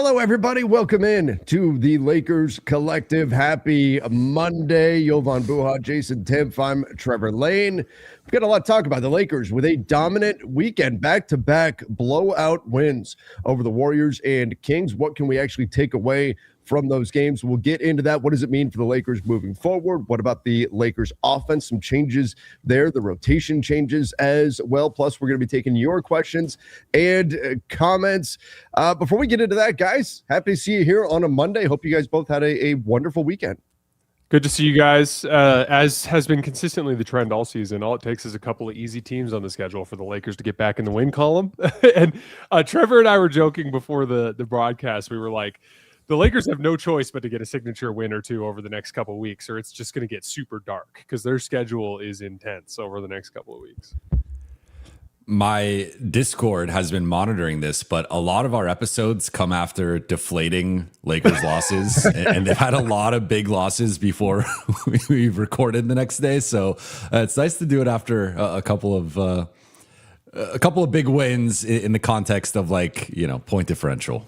Hello, everybody. Welcome in to the Lakers Collective. Happy Monday. Jovan Buha, Jason Timpf. I'm Trevor Lane. We've got a lot to talk about. The Lakers with a dominant weekend, back-to-back blowout wins over the Warriors and Kings. What can we actually take away from those games? We'll get into that. What does it mean for the Lakers moving forward? What about the Lakers offense? Some changes there, the rotation changes as well. Plus, we're going to be taking your questions and comments. Before we get into that, guys, happy to see you here on a Monday. Hope you guys both had a wonderful weekend. Good to see you guys. As has been consistently the trend all season, all it takes is a couple of easy teams on the schedule for the Lakers to get back in the win column. And Trevor and I were joking before the broadcast. We were like, the Lakers have no choice but to get a signature win or two over the next couple of weeks, or it's just going to get super dark because their schedule is intense over the next couple of weeks. My Discord has been monitoring this, but a lot of our episodes come after deflating Lakers losses, and they've had a lot of big losses before we've recorded the next day. So it's nice to do it after a couple of big wins in the context of point differential.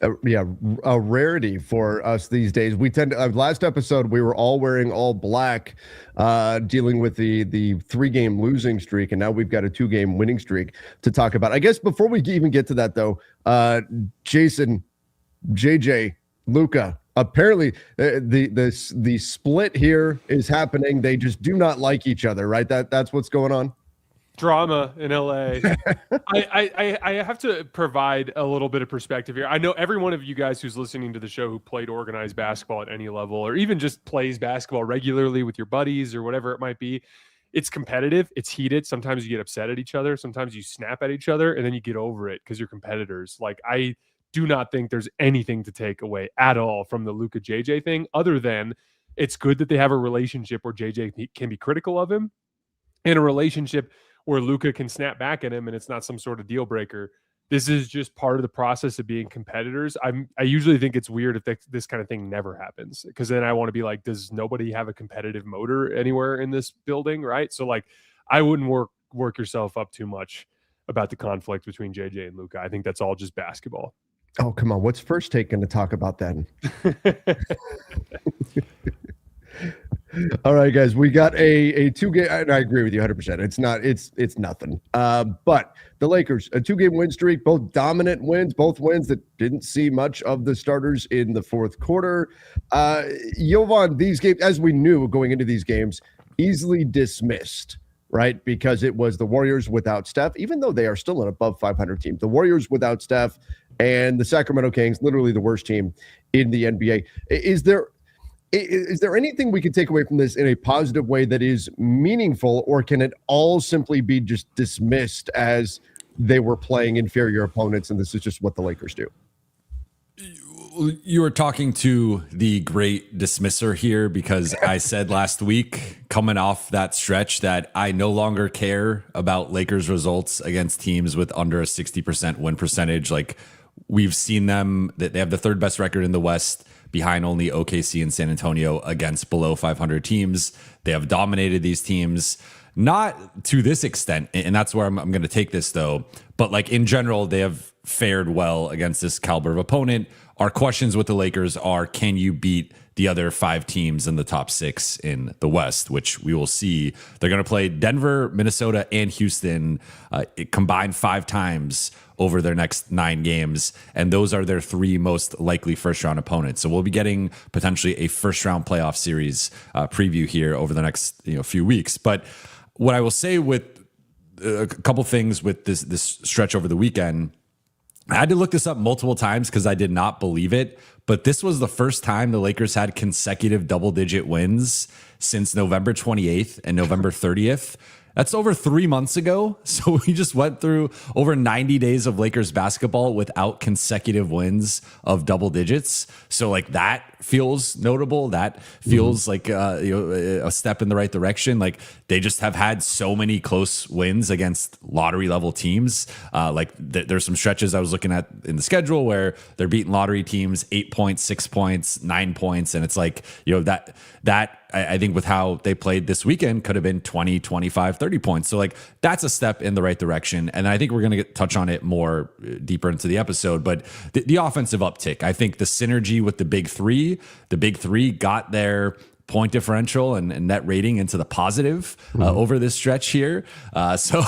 A rarity for us these days. We tend to, last episode, we were all wearing all black, dealing with the 3-game losing streak, and now we've got a 2-game winning streak to talk about. I guess before we even get to that, though, Jason, JJ, Luca, apparently the split here is happening. They just do not like each other, right? That's what's going on. Drama in LA. I have to provide a little bit of perspective here. I know every one of you guys who's listening to the show who played organized basketball at any level, or even just plays basketball regularly with your buddies or whatever it might be, it's competitive, it's heated. Sometimes you get upset at each other, sometimes you snap at each other, and then you get over it because you're competitors. Like, I do not think there's anything to take away at all from the Luca JJ thing, other than it's good that they have a relationship where JJ can be critical of him, and a relationship where Luca can snap back at him and it's not some sort of deal breaker. This is just part of the process of being competitors. I usually think it's weird if this kind of thing never happens, because then I want to be like, does nobody have a competitive motor anywhere in this building, right? So like, I wouldn't work yourself up too much about the conflict between JJ and Luca. I think that's all just basketball. Oh, come on. What's First Take going to talk about then? All right, guys, we got a 2-game. I agree with you 100%. It's nothing. But the Lakers, a 2-game win streak, both dominant wins, both wins that didn't see much of the starters in the fourth quarter. Jovan, these games, as we knew going into these games, easily dismissed, right? Because it was the Warriors without Steph, even though they are still an above 500 team. The Warriors without Steph and the Sacramento Kings, literally the worst team in the NBA. Is there anything we can take away from this in a positive way that is meaningful, or can it all simply be just dismissed as they were playing inferior opponents and this is just what the Lakers do? You were talking to the great dismisser here, because I said last week, coming off that stretch, that I no longer care about Lakers results against teams with under a 60% win percentage. Like, we've seen them, that they have the 3rd best record in the West, behind only OKC and San Antonio, against below 500 teams. They have dominated these teams, not to this extent, and that's where I'm going to take this, though. But like, in general, they have fared well against this caliber of opponent. Our questions with the Lakers are, can you beat the other 5 teams in the top 6 in the West, which we will see. They're going to play Denver, Minnesota, and Houston combined 5 times over their next 9 games, and those are their 3 most likely first-round opponents. So we'll be getting potentially a first-round playoff series preview here over the next few weeks. But what I will say with a couple things with this stretch over the weekend, I had to look this up multiple times because I did not believe it, but this was the first time the Lakers had consecutive double-digit wins since November 28th and November 30th. That's over 3 months ago. So we just went through over 90 days of Lakers basketball without consecutive wins of double digits. So like, that feels notable. That feels like a step in the right direction. Like they just have had so many close wins against lottery level teams. There's some stretches I was looking at in the schedule where they're beating lottery teams 8 points, 6 points, 9 points. And it's like, that I think with how they played this weekend could have been 20, 25, 30 points. So like that's a step in the right direction. And I think we're going to touch on it more deeper into the episode, but the offensive uptick, I think the synergy with the big three got their point differential and net rating into the positive over this stretch here. So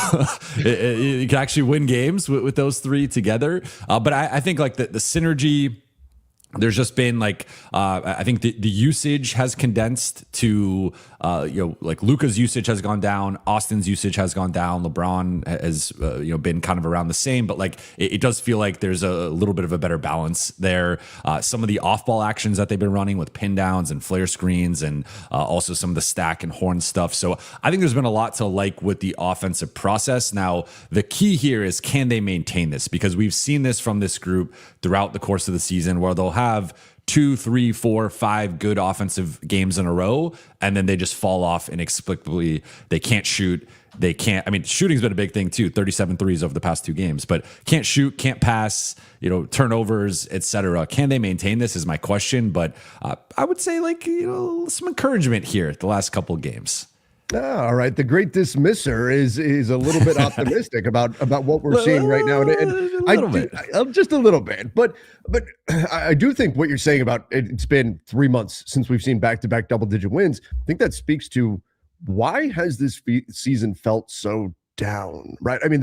you can actually win games with those three together. But I think like the synergy, there's just been like I think the usage has condensed to like Luca's usage has gone down, Austin's usage has gone down, LeBron has been kind of around the same, but like it does feel like there's a little bit of a better balance there. Some of the off-ball actions that they've been running with pin downs and flare screens, and also some of the stack and horn stuff. So I think there's been a lot to like with the offensive process. Now the key here is, can they maintain this? Because we've seen this from this group throughout the course of the season, where they'll have 2, 3, 4, 5 good offensive games in a row, and then they just fall off inexplicably. They can't shoot. They can't. I mean, shooting's been a big thing too. 37 threes over the past 2 games, but can't shoot, can't pass. Turnovers, etc. Can they maintain this? Is my question. But I would say like some encouragement here the last couple of games. All right. The great dismisser is a little bit optimistic about what we're seeing right now. And just a little bit, but I do think what you're saying about it's been 3 months since we've seen back-to-back double-digit wins. I think that speaks to why has this season felt so down, right? I mean,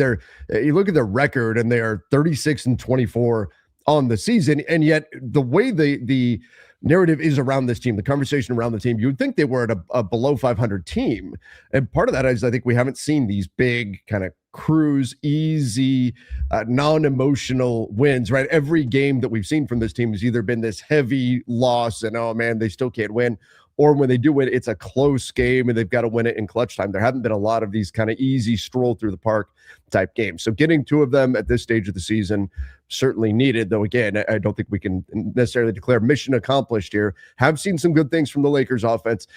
you look at their record and they are 36-24 on the season, and yet the way the narrative is around this team, the conversation around the team, you would think they were at a below 500 team. And part of that is I think we haven't seen these big kind of cruise, easy, non-emotional wins, right? Every game that we've seen from this team has either been this heavy loss and, oh man, they still can't win, or when they do win, it's a close game and they've got to win it in clutch time. There haven't been a lot of these kind of easy stroll through the park type games. So getting 2 of them at this stage of the season, certainly needed, though again, I don't think we can necessarily declare mission accomplished here. Have seen some good things from the Lakers offense.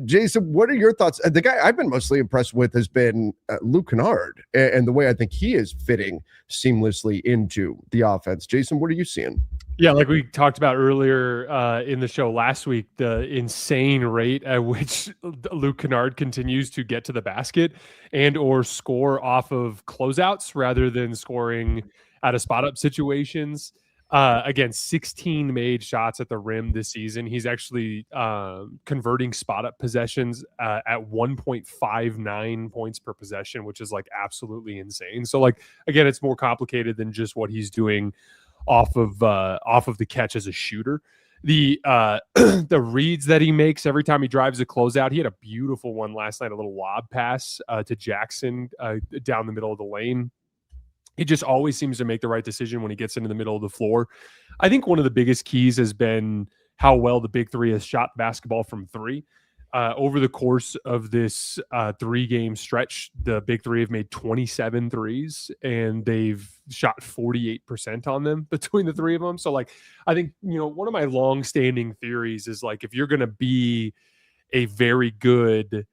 Jason, what are your thoughts? The guy I've been mostly impressed with has been Luca Canard, and the way I think he is fitting seamlessly into the offense. Jason, what are you seeing? Yeah, like we talked about earlier in the show last week, the insane rate at which Luca Canard continues to get to the basket and or score off of closeouts rather than scoring out of spot-up situations. Again, 16 made shots at the rim this season. He's actually converting spot-up possessions at 1.59 points per possession, which is like absolutely insane. So like, again, it's more complicated than just what he's doing off of the catch as a shooter. The the reads that he makes every time he drives a closeout. He had a beautiful one last night, a little lob pass to Jackson down the middle of the lane. He just always seems to make the right decision when he gets into the middle of the floor. I think one of the biggest keys has been how well the big three has shot basketball from 3. Over the course of this 3-game stretch, the big three have made 27 threes and they've shot 48% on them between the 3 of them. So like, I think, one of my long-standing theories is like, if you're going to be a very good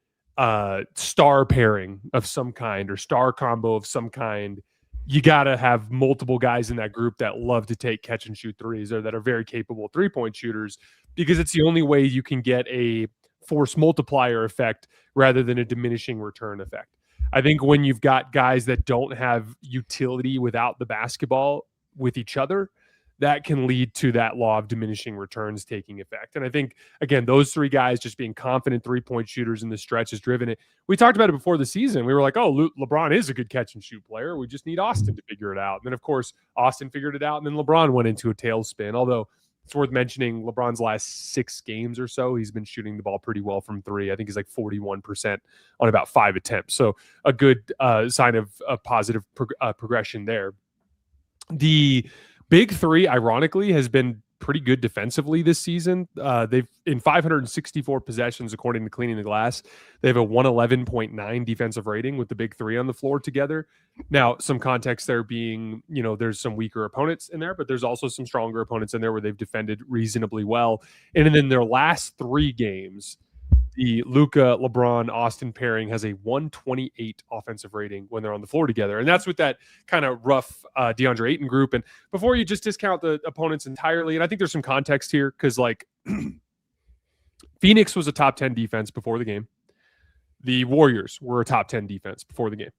star pairing of some kind or star combo of some kind, you got to have multiple guys in that group that love to take catch and shoot threes or that are very capable 3-point shooters, because it's the only way you can get a force multiplier effect rather than a diminishing return effect. I think when you've got guys that don't have utility without the basketball with each other, that can lead to that law of diminishing returns taking effect. And I think, again, those 3 guys just being confident 3-point shooters in the stretch has driven it. We talked about it before the season. We were like, oh, LeBron is a good catch and shoot player. We just need Austin to figure it out. And then, of course, Austin figured it out, and then LeBron went into a tailspin. Although it's worth mentioning LeBron's last 6 games or so, he's been shooting the ball pretty well from 3. I think he's like 41% on about 5 attempts. So a good sign of a positive progression there. The big three, ironically, has been pretty good defensively this season. They've in 564 possessions, according to Cleaning the Glass, they have a 111.9 defensive rating with the big three on the floor together. Now, some context there being, there's some weaker opponents in there, but there's also some stronger opponents in there where they've defended reasonably well. And in their last 3 games, the Luca, LeBron, Austin pairing has a 128 offensive rating when they're on the floor together. And that's with that kind of rough DeAndre Aton group. And before you just discount the opponents entirely, and I think there's some context here because Phoenix was a top 10 defense before the game. The Warriors were a top 10 defense before the game.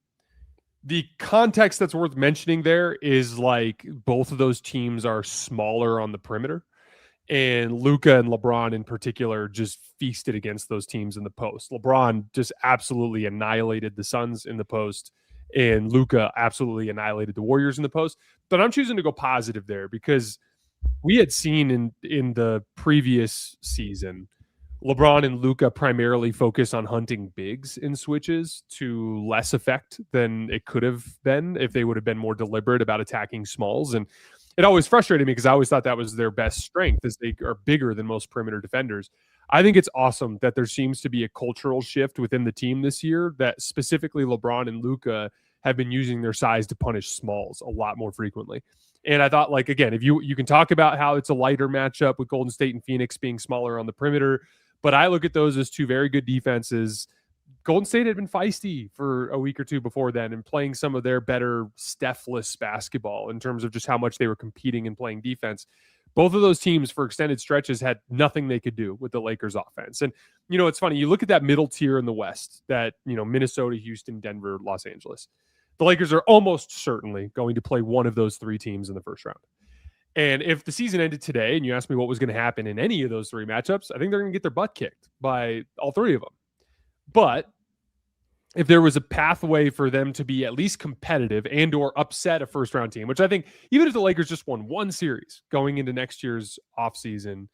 The context that's worth mentioning there is both of those teams are smaller on the perimeter. And Luca and LeBron in particular just feasted against those teams in the post. LeBron just absolutely annihilated the Suns in the post, and Luca absolutely annihilated the Warriors in the post. But I'm choosing to go positive there because we had seen in the previous season, LeBron and Luca primarily focus on hunting bigs in switches to less effect than it could have been if they would have been more deliberate about attacking smalls. And it always frustrated me because I always thought that was their best strength, is they are bigger than most perimeter defenders. I think it's awesome that there seems to be a cultural shift within the team this year that specifically LeBron and Luca have been using their size to punish smalls a lot more frequently. And I thought, again, if you can talk about how it's a lighter matchup with Golden State and Phoenix being smaller on the perimeter, but I look at those as 2 very good defenses. Golden State had been feisty for a week or 2 before then and playing some of their better Steph-less basketball in terms of just how much they were competing and playing defense. Both of those teams for extended stretches had nothing they could do with the Lakers offense. And, it's funny. You look at that middle tier in the West, that, Minnesota, Houston, Denver, Los Angeles. The Lakers are almost certainly going to play one of those 3 teams in the first round. And if the season ended today and you asked me what was going to happen in any of those 3 matchups, I think they're going to get their butt kicked by all 3 of them. But if there was a pathway for them to be at least competitive and or upset a first round team, which I think even if the Lakers just won 1 series going into next year's offseason,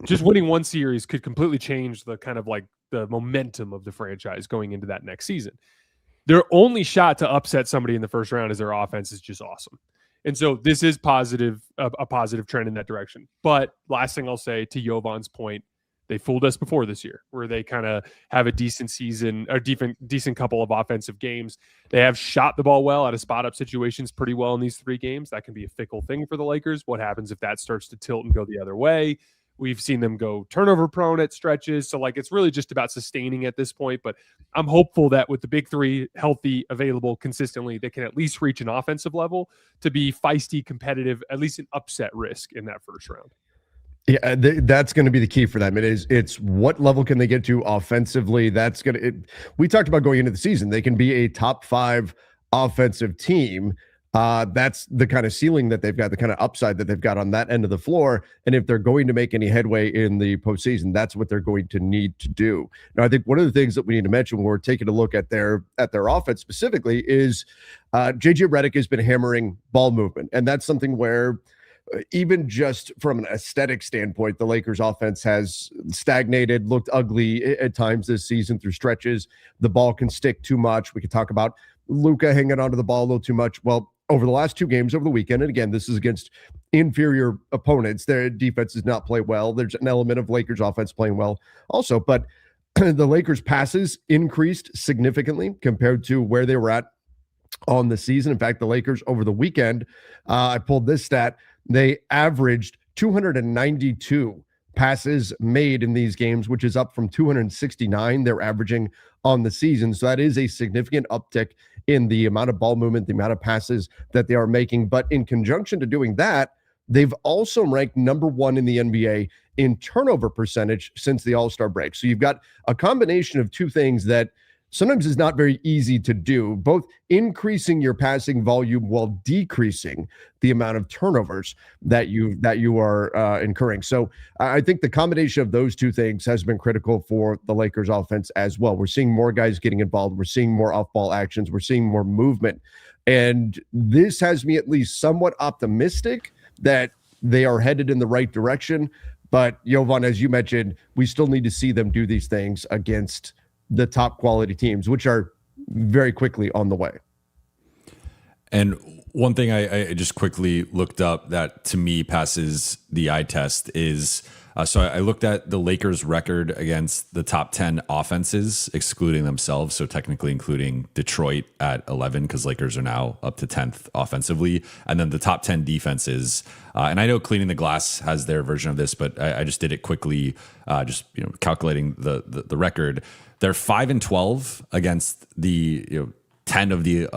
just winning 1 series could completely change the kind of the momentum of the franchise going into that next season. Their only shot to upset somebody in the first round is their offense is just awesome. And so this is positive, a positive trend in that direction. But last thing I'll say to Jovan's point, they fooled us before this year, where they kind of have a decent season or decent couple of offensive games. They have shot the ball well out of spot-up situations pretty well in these 3 games. That can be a fickle thing for the Lakers. What happens if that starts to tilt and go the other way? We've seen them go turnover-prone at stretches. So, it's really just about sustaining at this point. But I'm hopeful that with the big 3 healthy, available consistently, they can at least reach an offensive level to be feisty, competitive, at least an upset risk in that first round. Yeah, that's going to be the key for them. It's what level can they get to offensively? We talked about going into the season. They can be a top 5 offensive team. That's the kind of ceiling that they've got, the kind of upside that they've got on that end of the floor. And if they're going to make any headway in the postseason, that's what they're going to need to do. Now, I think one of the things that we need to mention when we're taking a look at their offense specifically is JJ Redick has been hammering ball movement. And that's something where even just from an aesthetic standpoint, the Lakers offense has stagnated, looked ugly at times this season through stretches. The ball can stick too much. We could talk about Luca hanging onto the ball a little too much. Well, over the last 2 games over the weekend, and again, this is against inferior opponents, their defense does not play well. There's an element of Lakers offense playing well also, but the Lakers passes increased significantly compared to where they were at on the season. In fact, the Lakers over the weekend, I pulled this stat, they averaged 292 passes made in these games, which is up from 269 they're averaging on the season. So that is a significant uptick in the amount of ball movement, the amount of passes that they are making. But in conjunction to doing that, they've also ranked number 1 in the NBA in turnover percentage since the All-Star break. So you've got a combination of 2 things that sometimes is not very easy to do, both increasing your passing volume while decreasing the amount of turnovers that you are incurring. So I think the combination of those 2 things has been critical for the Lakers offense as well. We're seeing more guys getting involved. We're seeing more off-ball actions. We're seeing more movement. And this has me at least somewhat optimistic that they are headed in the right direction. But Jovan, as you mentioned, we still need to see them do these things against the top quality teams, which are very quickly on the way. And one thing I just quickly looked up that to me passes the eye test is so I looked at the Lakers' record against the top 10 offenses, excluding themselves. So technically including Detroit at 11, because Lakers are now up to 10th offensively. And then the top 10 defenses. And I know Cleaning the Glass has their version of this, but I just did it quickly, calculating the record. They're 5-12 against the 10 of the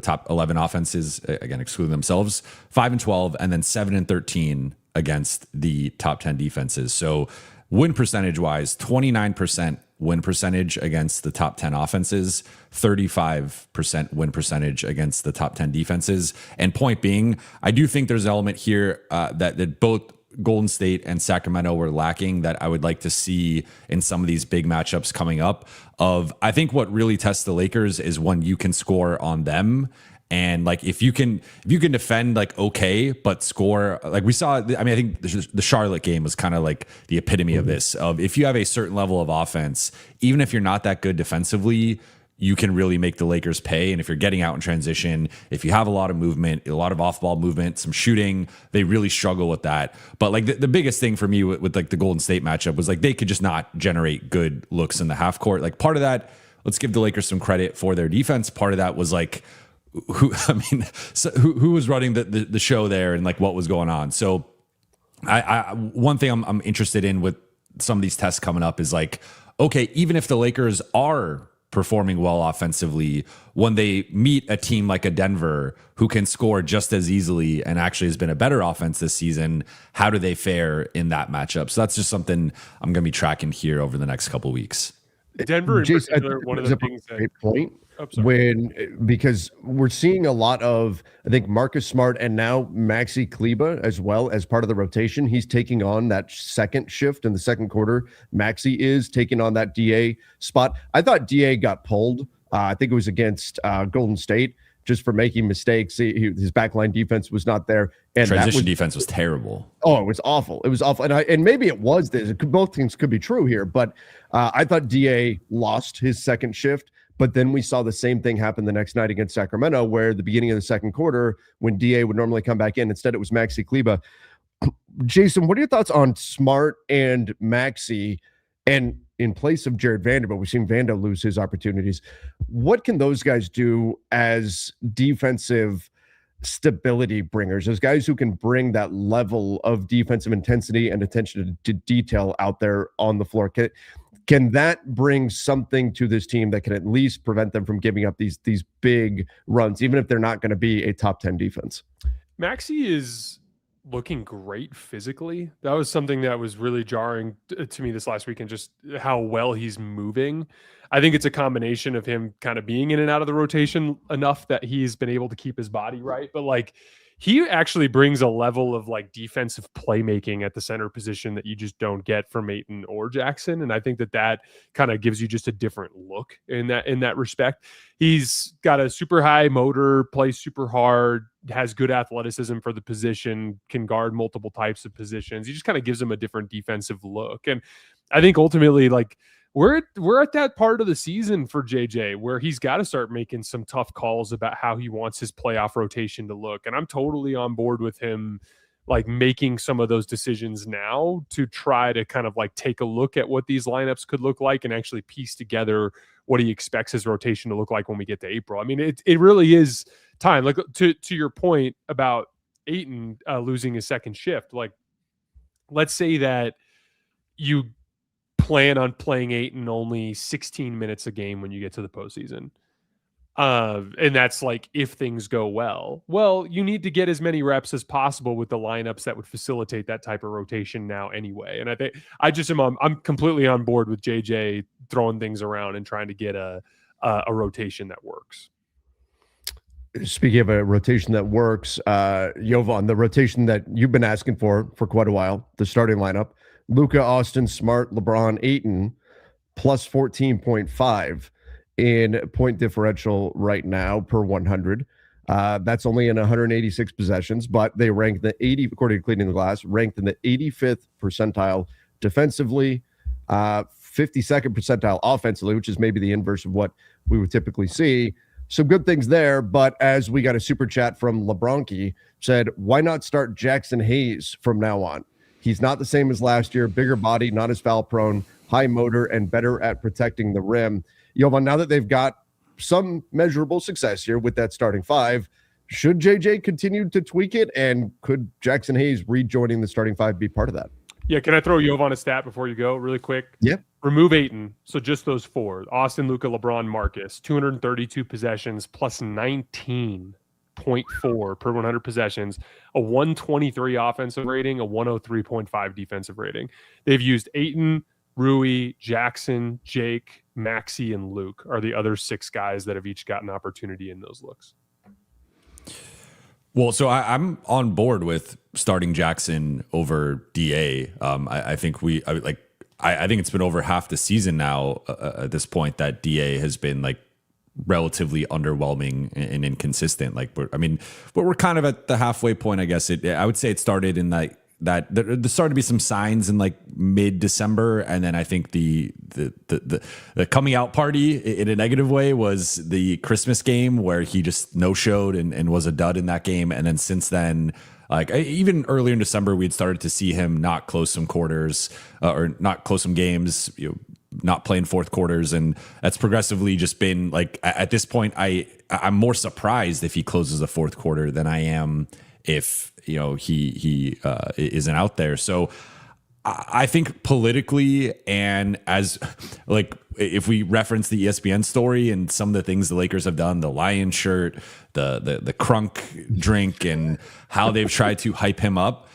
top 11 offenses, again excluding themselves, 5-12, and then 7-13 against the top 10 defenses. So win percentage wise, 29% win percentage against the top 10 offenses, 35% win percentage against the top 10 defenses. And point being, I do think there's an element here that both Golden State and Sacramento were lacking that I would like to see in some of these big matchups coming up. I think what really tests the Lakers is when you can score on them. And like if you can defend like okay, but score like we saw. I mean, I think the Charlotte game was kind of like the epitome of this. Of if you have a certain level of offense, even if you're not that good defensively, you can really make the Lakers pay. And if you're getting out in transition, if you have a lot of movement, a lot of off-ball movement, some shooting, they really struggle with that. But like the biggest thing for me with like the Golden State matchup was like they could just not generate good looks in the half court. Like part of that, let's give the Lakers some credit for their defense. Part of that was like who was running the show there and like what was going on. So I one thing I'm interested in with some of these tests coming up is like, okay, even if the Lakers are performing well offensively, when they meet a team like a Denver who can score just as easily and actually has been a better offense this season, how do they fare in that matchup? So that's just something I'm going to be tracking here over the next couple of weeks. Denver in Jason, particular, one of the things that great point. Because we're seeing a lot of, I think, Marcus Smart and now Maxi Kleber as well as part of the rotation. He's taking on that second shift in the second quarter. Maxi is taking on that DA spot. I thought DA got pulled. I think it was against Golden State just for making mistakes. His backline defense was not there. And transition defense was terrible. Oh, it was awful. It was awful. And maybe it was this. Both things could be true here. But I thought DA lost his second shift. But then we saw the same thing happen the next night against Sacramento, where the beginning of the second quarter, when DA would normally come back in, instead it was Maxi Kleber. Jason, what are your thoughts on Smart and Maxi? And in place of Jared Vanderbilt, we've seen Vando lose his opportunities. What can those guys do as defensive stability bringers, as guys who can bring that level of defensive intensity and attention to detail out there on the floor? Can that bring something to this team that can at least prevent them from giving up these big runs, even if they're not going to be a top 10 defense? Maxi is looking great physically. That was something that was really jarring to me this last weekend, just how well he's moving. I think it's a combination of him kind of being in and out of the rotation enough that he's been able to keep his body right. But like, he actually brings a level of like defensive playmaking at the center position that you just don't get from Ayton or Jackson. And I think that kind of gives you just a different look in that respect. He's got a super high motor, plays super hard, has good athleticism for the position, can guard multiple types of positions. He just kind of gives him a different defensive look. And I think ultimately, like, we're at that part of the season for JJ where he's got to start making some tough calls about how he wants his playoff rotation to look. And I'm totally on board with him, like making some of those decisions now to try to kind of like take a look at what these lineups could look like and actually piece together what he expects his rotation to look like when we get to April. I mean, it really is time. Like to your point about Ayton losing his second shift, like let's say that you plan on playing Ayton only 16 minutes a game when you get to the postseason. And that's like, if things go well, you need to get as many reps as possible with the lineups that would facilitate that type of rotation now anyway. And I think I'm completely on board with JJ throwing things around and trying to get a rotation that works. Speaking of a rotation that works, Jovan, the rotation that you've been asking for quite a while, the starting lineup, Luca, Austin, Smart, LeBron, Ayton, plus 14.5 in point differential right now per 100. That's only in 186 possessions, but they ranked according to Cleaning the Glass, ranked in the 85th percentile defensively, 52nd percentile offensively, which is maybe the inverse of what we would typically see. some good things there. But as we got a super chat from LeBronki, said, why not start Jackson Hayes from now on? He's not the same as last year. Bigger body, not as foul prone, high motor, and better at protecting the rim. Jovan, now that they've got some measurable success here with that starting five, should JJ continue to tweak it? And could Jackson Hayes rejoining the starting five be part of that? Yeah, can I throw Jovan a stat before you go really quick? Yeah. Remove Ayton. So just those four. Austin, Luca, LeBron, Marcus. 232 possessions plus 19.4 per 100 possessions. A 123 offensive rating, a 103.5 defensive rating. They've used Ayton, Rui, Jackson, Jake, Maxey, and Luke are the other 6 guys that have each gotten opportunity in those looks. Well, so I'm on board with starting Jackson over DA. I think I think it's been over half the season now at this point that DA has been like relatively underwhelming and inconsistent. Like we're kind of at the halfway point, I guess. I would say it started in that there started to be some signs in like mid-December, and then I think the coming out party in a negative way was the Christmas game where he just no-showed and was a dud in that game. And then since then, like even earlier in December, we'd started to see him not close some quarters or not close some games, not playing fourth quarters, and that's progressively just been like at this point, I'm more surprised if he closes the fourth quarter than I am if he isn't out there. So I think politically, and as like if we reference the ESPN story and some of the things the Lakers have done, the lion shirt, the crunk drink, and how they've tried to hype him up,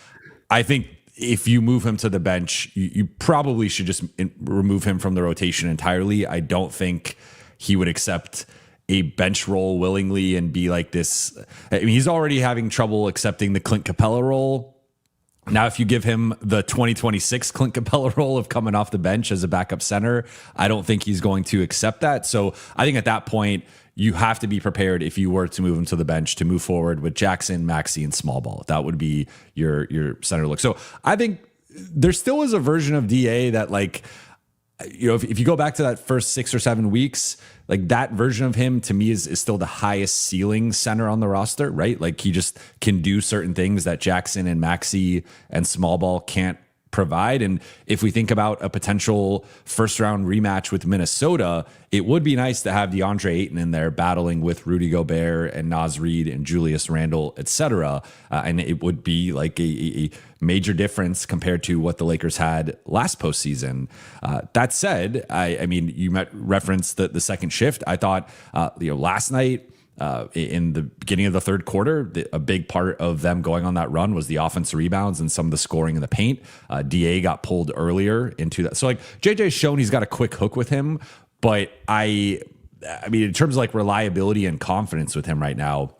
I think if you move him to the bench, you probably should just remove him from the rotation entirely. I don't think he would accept a bench role willingly and be like this. I mean, he's already having trouble accepting the Clint Capella role. Now, if you give him the 2026 Clint Capella role of coming off the bench as a backup center, I don't think he's going to accept that. So I think at that point, you have to be prepared if you were to move him to the bench to move forward with Jackson, Maxey, and small ball. That would be your center look. So I think there still is a version of DA that like, if you go back to that first 6 or 7 weeks, like that version of him to me is still the highest ceiling center on the roster, right? Like he just can do certain things that Jackson and Maxey and small ball can't provide. And if we think about a potential first round rematch with Minnesota, it would be nice to have DeAndre Ayton in there battling with Rudy Gobert and Naz Reid and Julius Randle, etc. And it would be like a major difference compared to what the Lakers had last postseason. That said, I mean, you might reference the second shift. I thought, last night, in the beginning of the third quarter, a big part of them going on that run was the offensive rebounds and some of the scoring in the paint. DA got pulled earlier into that. So like JJ's shown he's got a quick hook with him, but I mean, in terms of like reliability and confidence with him right now,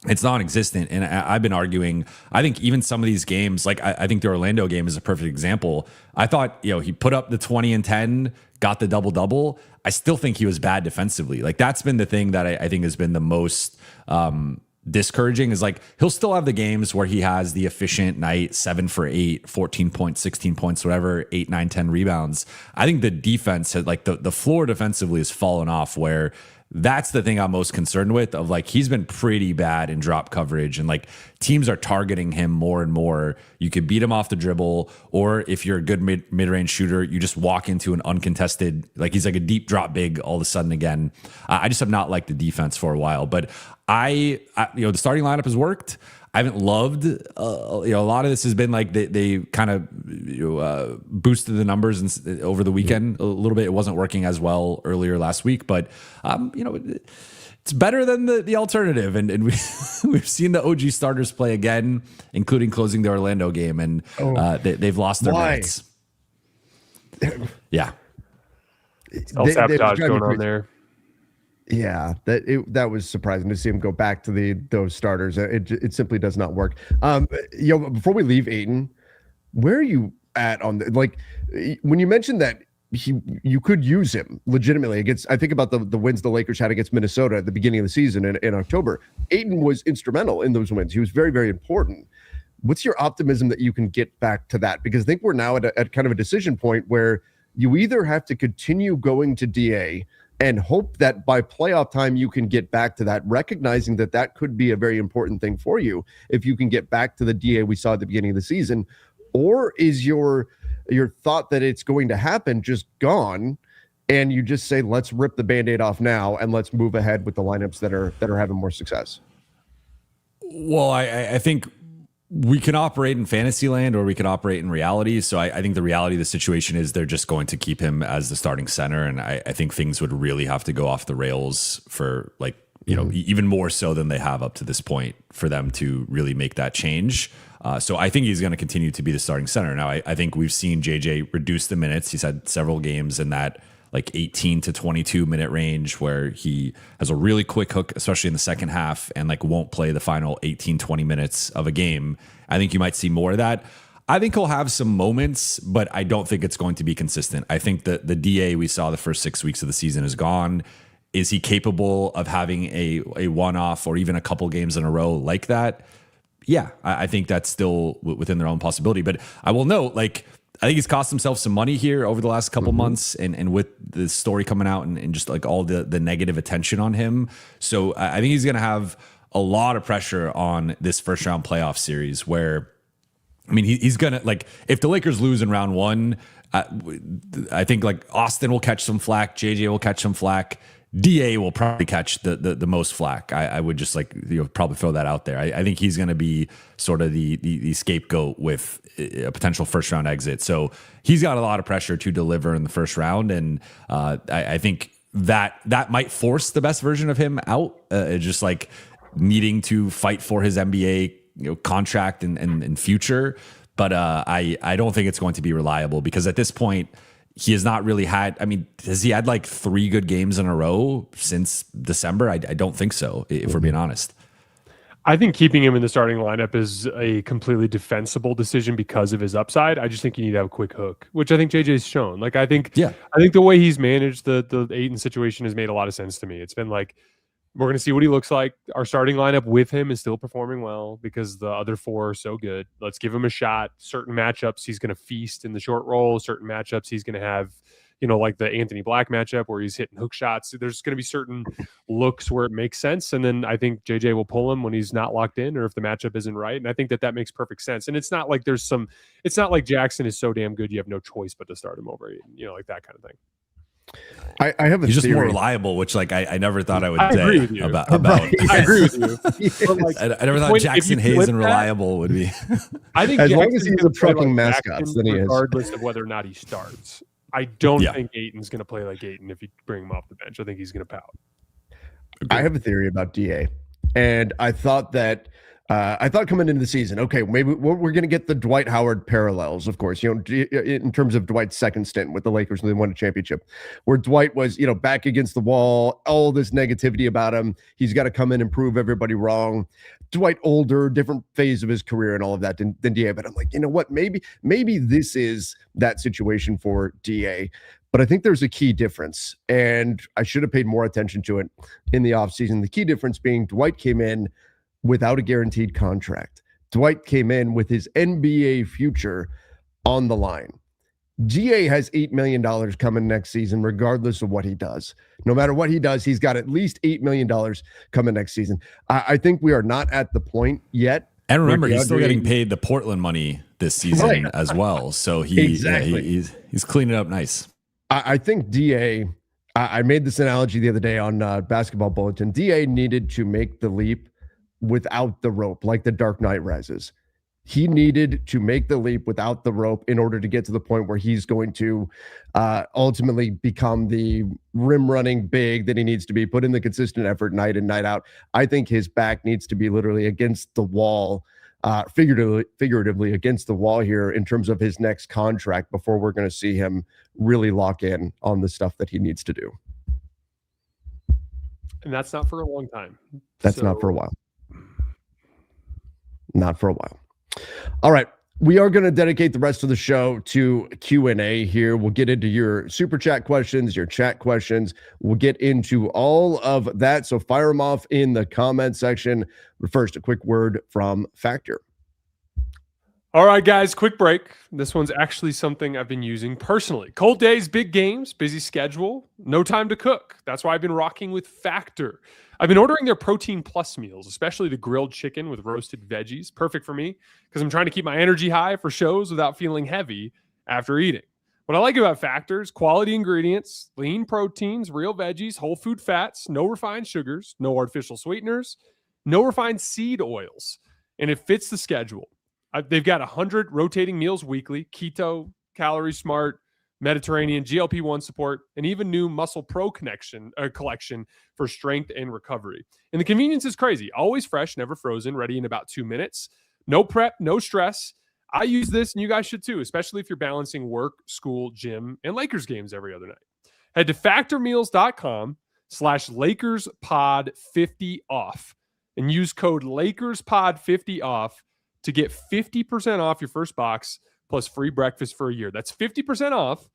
it's non-existent. And I've been arguing, I think even some of these games, like I think the Orlando game is a perfect example. I thought, he put up the 20 and 10, got the double-double. I still think he was bad defensively. Like that's been the thing that I think has been the most discouraging is like, he'll still have the games where he has the efficient night, 7 for 8, 14 points, 16 points, whatever, 8, 9, 10 rebounds. I think the defense had like the floor defensively has fallen off where that's the thing I'm most concerned with of like, he's been pretty bad in drop coverage and like teams are targeting him more and more. You could beat him off the dribble, or if you're a good mid-range shooter, you just walk into an uncontested, like he's like a deep drop big all of a sudden again. I just have not liked the defense for a while, but the starting lineup has worked. I haven't loved, a lot of this has been like they kind of boosted the numbers over the weekend a little bit. It wasn't working as well earlier last week, but it's better than the alternative. And we've seen the OG starters play again, including closing the Orlando game, and they've lost their minutes. Yeah, self-sabotage going on there. Yeah, that was surprising to see him go back to those starters. It simply does not work. Before we leave Ayton, where are you at on when you mentioned that you could use him legitimately against? I think about the wins the Lakers had against Minnesota at the beginning of the season in October. Ayton was instrumental in those wins. He was very, very important. What's your optimism that you can get back to that? Because I think we're now at kind of a decision point where you either have to continue going to DA and hope that by playoff time you can get back to that, recognizing that that could be a very important thing for you if you can get back to the DA we saw at the beginning of the season? Or is your thought that it's going to happen just gone, and you just say, let's rip the Band-Aid off now and let's move ahead with the lineups that are having more success? Well, I think we can operate in fantasy land or we can operate in reality. So I think the reality of the situation is they're just going to keep him as the starting center. And I think things would really have to go off the rails for, like, you know, even more so than they have up to this point for them to really make that change. So I think he's going to continue to be the starting center. Now, I think we've seen JJ reduce the minutes. He's had several games in that like 18 to 22 minute range where he has a really quick hook, especially in the second half, and like won't play the final 18, 20 minutes of a game. I think you might see more of that. I think he'll have some moments, but I don't think it's going to be consistent. I think that the DA we saw the first 6 weeks of the season is gone. Is he capable of having a one-off or even a couple games in a row like that? Yeah, I think that's still within their own possibility. But I will note, like, I think he's cost himself some money here over the last couple months, and with the story coming out and just like all the negative attention on him. So I think he's going to have a lot of pressure on this first round playoff series where, I mean, he's going to, like, if the Lakers lose in round one, I think like Austin will catch some flack. JJ will catch some flack. DA will probably catch the most flack. I would just like, you know, probably throw that out there. I think he's going to be sort of the scapegoat with a potential first round exit. So he's got a lot of pressure to deliver in the first round. And I think that might force the best version of him out, just like needing to fight for his NBA, you know, contract and future. But I don't think it's going to be reliable because at this point, he has not really had, I mean, has he had like 3 good games in a row since December? I don't think so, if we're being honest. I think keeping him in the starting lineup is a completely defensible decision because of his upside. I just think you need to have a quick hook, which I think JJ's shown. Like, I think the way he's managed the Ayton situation has made a lot of sense to me. It's been like, we're going to see what he looks like. Our starting lineup with him is still performing well because the other 4 are so good. Let's give him a shot. Certain matchups he's going to feast in the short roll. Certain matchups he's going to have, you know, like the Anthony Black matchup where he's hitting hook shots. There's going to be certain looks where it makes sense. And then I think JJ will pull him when he's not locked in or if the matchup isn't right. And I think that makes perfect sense. And it's not like it's not like Jackson is so damn good you have no choice but to start him over, you know, like that kind of thing. I have a He's just theory. more reliable, which like I never thought I would I say agree with you. about Right. I agree with you. But like, I never thought Jackson Hayes and reliable would be. I think As long Jackson's as he's gonna a play trucking like mascot, Jackson then he is. regardless of whether or not he starts. I don't think Ayton's going to play like Ayton if you bring him off the bench. I think he's going to pout. I have a theory about DA, and I thought coming into the season, okay, maybe we're going to get the Dwight Howard parallels, of course, you know, in terms of Dwight's second stint with the Lakers when they won a championship, where Dwight was, you know, back against the wall, all this negativity about him. He's got to come in and prove everybody wrong. Dwight older, different phase of his career and all of that than DA. But I'm like, you know what? Maybe this is that situation for DA. But I think there's a key difference, and I should have paid more attention to it in the offseason. The key difference being Dwight came in without a guaranteed contract. Dwight came in with his NBA future on the line. DA has $8 million coming next season, regardless of what he does. No matter what he does, he's got at least $8 million coming next season. I think we are not at the point yet. And remember, he's still getting paid the Portland money this season as well. So he's cleaning it up nice. I think DA, I made this analogy the other day on Basketball Bulletin. DA needed to make the leap without the rope, like the Dark Knight Rises. He needed to make the leap without the rope in order to get to the point where he's going to ultimately become the rim running big that he needs to be, put in the consistent effort night in, night out. I think his back needs to be literally against the wall, figuratively against the wall here in terms of his next contract before we're going to see him really lock in on the stuff that he needs to do. And that's not for a long time. That's not for a while. Not for a while. All right. We are going to dedicate the rest of the show to Q&A here. We'll get into your super chat questions, your chat questions. We'll get into all of that. So fire them off in the comment section. But first, a quick word from Factor. All right, guys, quick break. This one's actually something I've been using personally. Cold days, big games, busy schedule, no time to cook. That's why I've been rocking with Factor. I've been ordering their Protein Plus meals, especially the grilled chicken with roasted veggies. Perfect for me because I'm trying to keep my energy high for shows without feeling heavy after eating. What I like about Factor is quality ingredients, lean proteins, real veggies, whole food fats, no refined sugars, no artificial sweeteners, no refined seed oils, and it fits the schedule. They've got 100 rotating meals weekly, keto, calorie smart, Mediterranean, GLP-1 support, and even new Muscle Pro collection for strength and recovery. And the convenience is crazy. Always fresh, never frozen, ready in about 2 minutes. No prep, no stress. I use this, and you guys should too, especially if you're balancing work, school, gym, and Lakers games every other night. Head to factormeals.com/LakersPod50off and use code LakersPod50off to get 50% off your first box plus free breakfast for a year. That's 50% off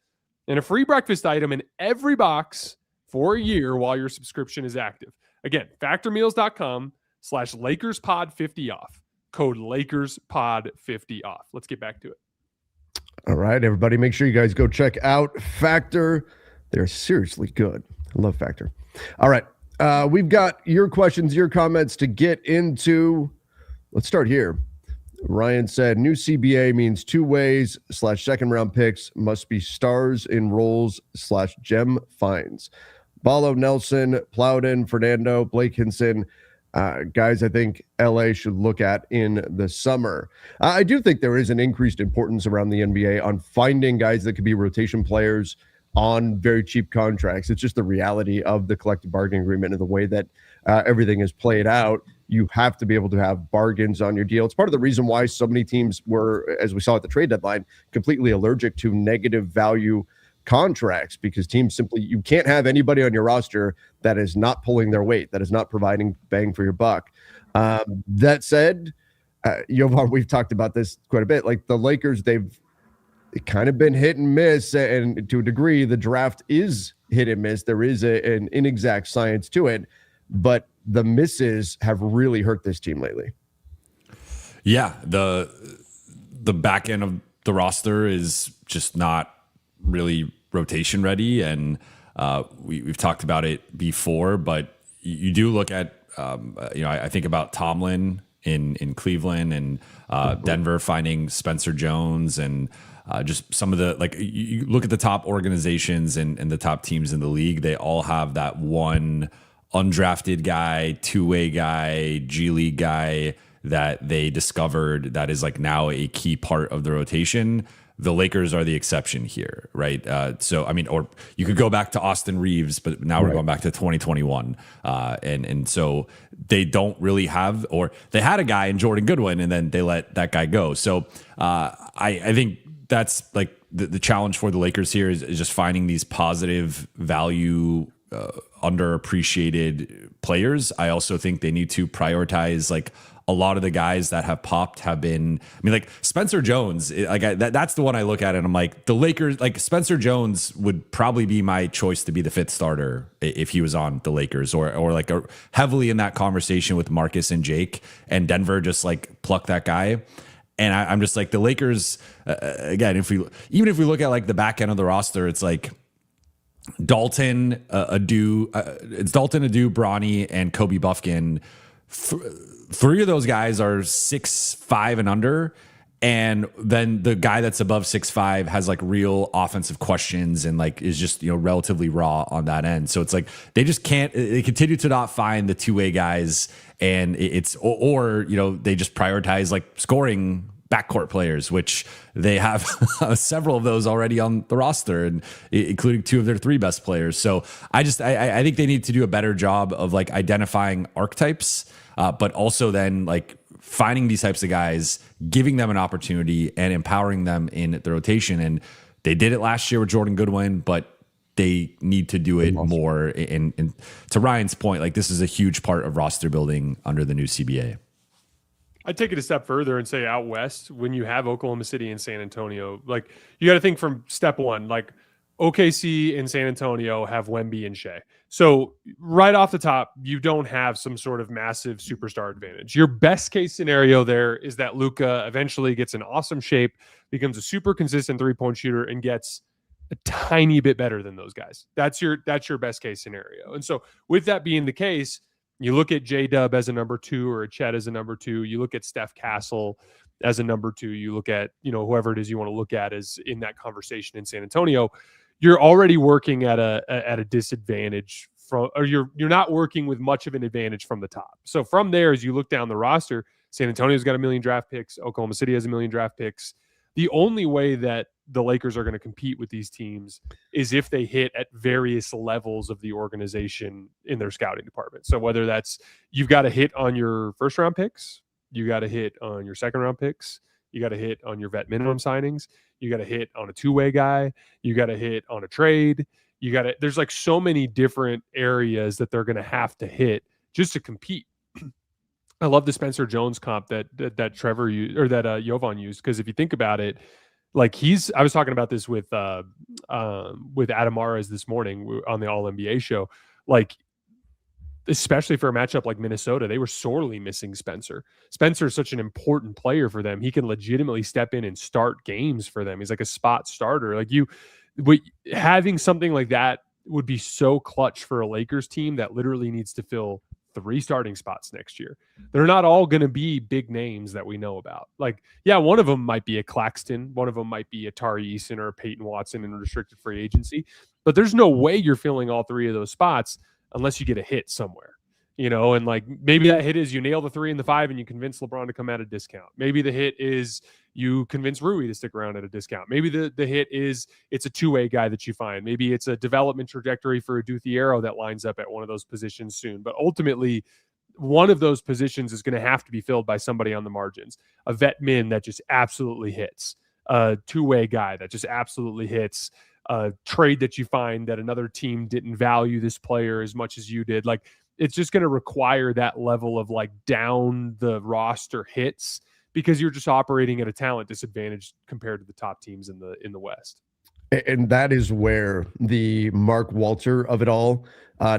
and a free breakfast item in every box for a year while your subscription is active. Again, factormeals.com/LakersPod50off. Code LakersPod50off. Let's get back to it. All right, everybody, make sure you guys go check out Factor. They're seriously good. I love Factor. All right, we've got your questions, your comments to get into. Let's start here. Ryan said, new CBA means two ways / second round picks must be stars in roles / gem finds. Ballo, Nelson, Plowden, Fernando, Blake Hinson, guys I think LA should look at in the summer. I do think there is an increased importance around the NBA on finding guys that could be rotation players on very cheap contracts. It's just the reality of the collective bargaining agreement and the way that everything is played out. You have to be able to have bargains on your deal. It's part of the reason why so many teams were, as we saw at the trade deadline, completely allergic to negative value contracts, because teams simply, you can't have anybody on your roster that is not pulling their weight, that is not providing bang for your buck. That said, Jovan, we've talked about this quite a bit. Like the Lakers, they've kind of been hit and miss, and to a degree, the draft is hit and miss. There is an inexact science to it, but the misses have really hurt this team lately. Yeah, the back end of the roster is just not really rotation ready, and we've talked about it before. But you do look at, I think about Tomlin in Cleveland and Denver finding Spencer Jones, and just some of the, like, you look at the top organizations and the top teams in the league, they all have that one undrafted guy, two-way guy, G League guy that they discovered that is like now a key part of the rotation. The Lakers are the exception here, right? So, I mean, or you could go back to Austin Reeves, but now we're going back to 2021. And so they don't really have, or they had a guy in Jordan Goodwin and then they let that guy go. So I think that's like the challenge for the Lakers here is just finding these positive value underappreciated players. I also think they need to prioritize, like, a lot of the guys that have popped have been, I mean, like Spencer Jones, that's the one I look at and I'm like, the Lakers, like Spencer Jones would probably be my choice to be the fifth starter if he was on the Lakers, or like heavily in that conversation with Marcus and Jake, and Denver just like pluck that guy. And I'm just like, the Lakers, again, if we look at like the back end of the roster, it's like Dalton, Adu, Bronny, and Kobe Buffkin. Three of those guys are 6'5" and under, and then the guy that's above 6'5" has like real offensive questions and like is just, relatively raw on that end. So it's like they just can't. They continue to not find the two-way guys, and it's or they just prioritize like scoring backcourt players, which they have several of those already on the roster, and including two of their three best players. So I think they need to do a better job of like identifying archetypes. But also then like finding these types of guys, giving them an opportunity and empowering them in the rotation. And they did it last year with Jordan Goodwin, but they need to do it more. And to Ryan's point, like this is a huge part of roster building under the new CBA. I'd take it a step further and say out west, when you have Oklahoma City and San Antonio, like you got to think from step one, like OKC and San Antonio have Wemby and Shea. So right off the top, you don't have some sort of massive superstar advantage. Your best case scenario there is that Luca eventually gets in awesome shape, becomes a super consistent 3-point shooter, and gets a tiny bit better than those guys. That's your best case scenario. And so with that being the case, you look at J-Dub as a number 2 or a Chet as a number 2. You look at Steph Castle as a number 2. You look at, whoever it is you want to look at as in that conversation in San Antonio. You're already working at a disadvantage from, or you're not working with much of an advantage from the top. So from there, as you look down the roster, San Antonio's got 1 million draft picks. Oklahoma City has 1 million draft picks. The only way that the Lakers are going to compete with these teams is if they hit at various levels of the organization in their scouting department. So whether that's, you've got to hit on your first round picks, you got to hit on your second round picks, you got to hit on your vet minimum signings, you got to hit on a two-way guy, you got to hit on a trade, there's like so many different areas that they're going to have to hit just to compete. I love the Spencer Jones comp that Trevor used, or that Jovan used, because if you think about it, like I was talking about this with Adam Mares this morning on the All NBA show, like especially for a matchup like Minnesota, they were sorely missing Spencer. Spencer is such an important player for them. He can legitimately step in and start games for them. He's like a spot starter. Like having something like that would be so clutch for a Lakers team that literally needs to fill 3 starting spots next year. They're not all going to be big names that we know about. Like, yeah, one of them might be a Claxton. One of them might be a Tari Eason or a Peyton Watson in restricted free agency. But there's no way you're filling all 3 of those spots unless you get a hit somewhere, and like maybe that hit is you nail the 3 and the 5 and you convince LeBron to come at a discount. Maybe the hit is you convince Rui to stick around at a discount. Maybe the hit is it's a two-way guy that you find. Maybe it's a development trajectory for a Duthiero that lines up at one of those positions soon. But ultimately, one of those positions is going to have to be filled by somebody on the margins. A vet min that just absolutely hits. A two-way guy that just absolutely hits. A trade that you find that another team didn't value this player as much as you did. Like, it's just going to require that level of like down the roster hits, because you're just operating at a talent disadvantage compared to the top teams in the West. And that is where the Mark Walter of it all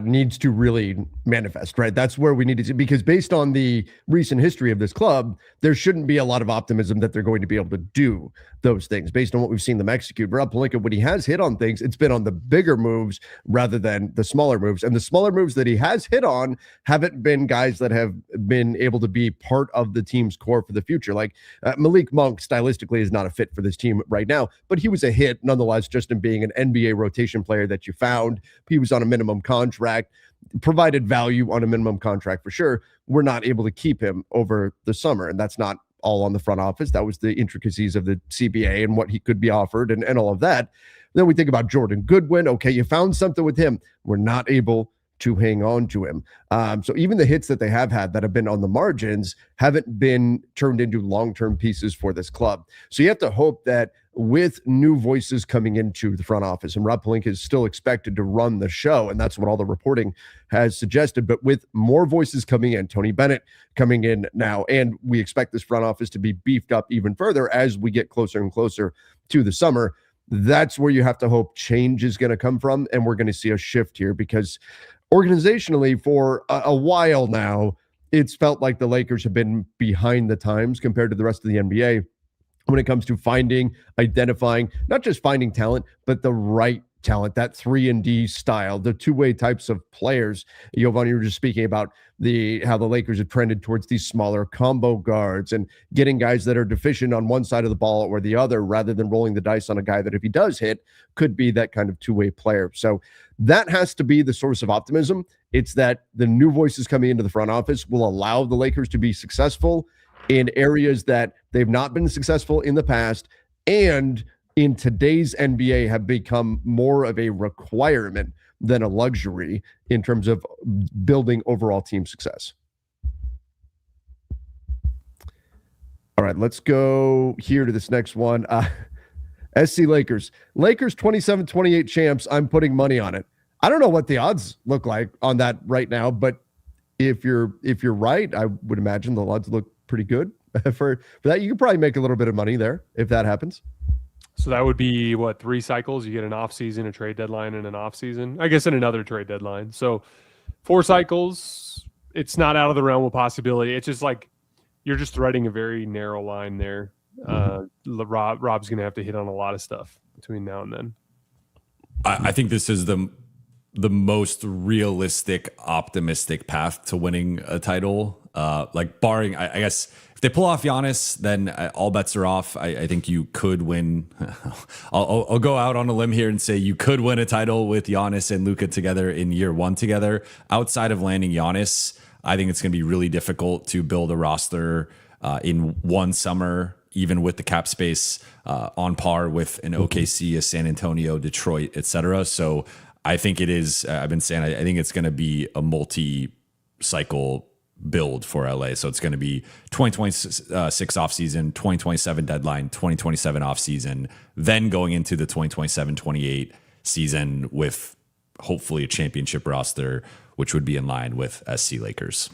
needs to really manifest, right? That's where we need to see, because based on the recent history of this club, there shouldn't be a lot of optimism that they're going to be able to do those things based on what we've seen them execute. Rob Pelinka, when he has hit on things, it's been on the bigger moves rather than the smaller moves. And the smaller moves that he has hit on haven't been guys that have been able to be part of the team's core for the future. Like Malik Monk stylistically is not a fit for this team right now, but he was a hit nonetheless, just in being an NBA rotation player that you found. He was on a minimum contract, provided value on a minimum contract for sure. We're not able to keep him over the summer, and that's not all on the front office. That was the intricacies of the CBA and what he could be offered and all of that. Then we think about Jordan Goodwin. Okay, you found something with him. We're not able to hang on to him. So even the hits that they have had that have been on the margins haven't been turned into long-term pieces for this club. So you have to hope that with new voices coming into the front office, and Rob Pelinka is still expected to run the show, and that's what all the reporting has suggested, but with more voices coming in, Tony Bennett coming in now, and we expect this front office to be beefed up even further as we get closer and closer to the summer. That's where you have to hope change is going to come from, and we're going to see a shift here, because organizationally for a while now, it's felt like the Lakers have been behind the times compared to the rest of the NBA when it comes to identifying, not just finding talent, but the right talent, that 3-and-D style, the two-way types of players. Jovan, you were just speaking about how the Lakers have trended towards these smaller combo guards and getting guys that are deficient on one side of the ball or the other, rather than rolling the dice on a guy that, if he does hit, could be that kind of two-way player. So that has to be the source of optimism. It's that the new voices coming into the front office will allow the Lakers to be successful in areas that they've not been successful in the past, and in today's NBA have become more of a requirement than a luxury in terms of building overall team success. All right, let's go here to this next one. SC Lakers 27-28 champs. I'm putting money on it. I don't know what the odds look like on that right now, but if you're right, I would imagine the odds look pretty good for that. You could probably make a little bit of money there if that happens. So that would be what, 3 cycles? You get an off season, a trade deadline, and an off season. I guess, and another trade deadline. So 4 cycles. It's not out of the realm of possibility. It's just like you're just threading a very narrow line there. Rob's going to have to hit on a lot of stuff between now and then. I think this is the most realistic, optimistic path to winning a title. Like barring, I guess, if they pull off Giannis, then all bets are off. I think you could win. I'll go out on a limb here and say you could win a title with Giannis and Luca together in year 1 together. Outside of landing Giannis, I think it's going to be really difficult to build a roster in one summer, even with the cap space on par with an OKC, a San Antonio, Detroit, etc. So I think it is. I've been saying I think it's going to be a multi-cycle build for LA. So it's going to be 2026 offseason, 2027 deadline, 2027 offseason, then going into the 2027-28 season with hopefully a championship roster, which would be in line with SC Lakers.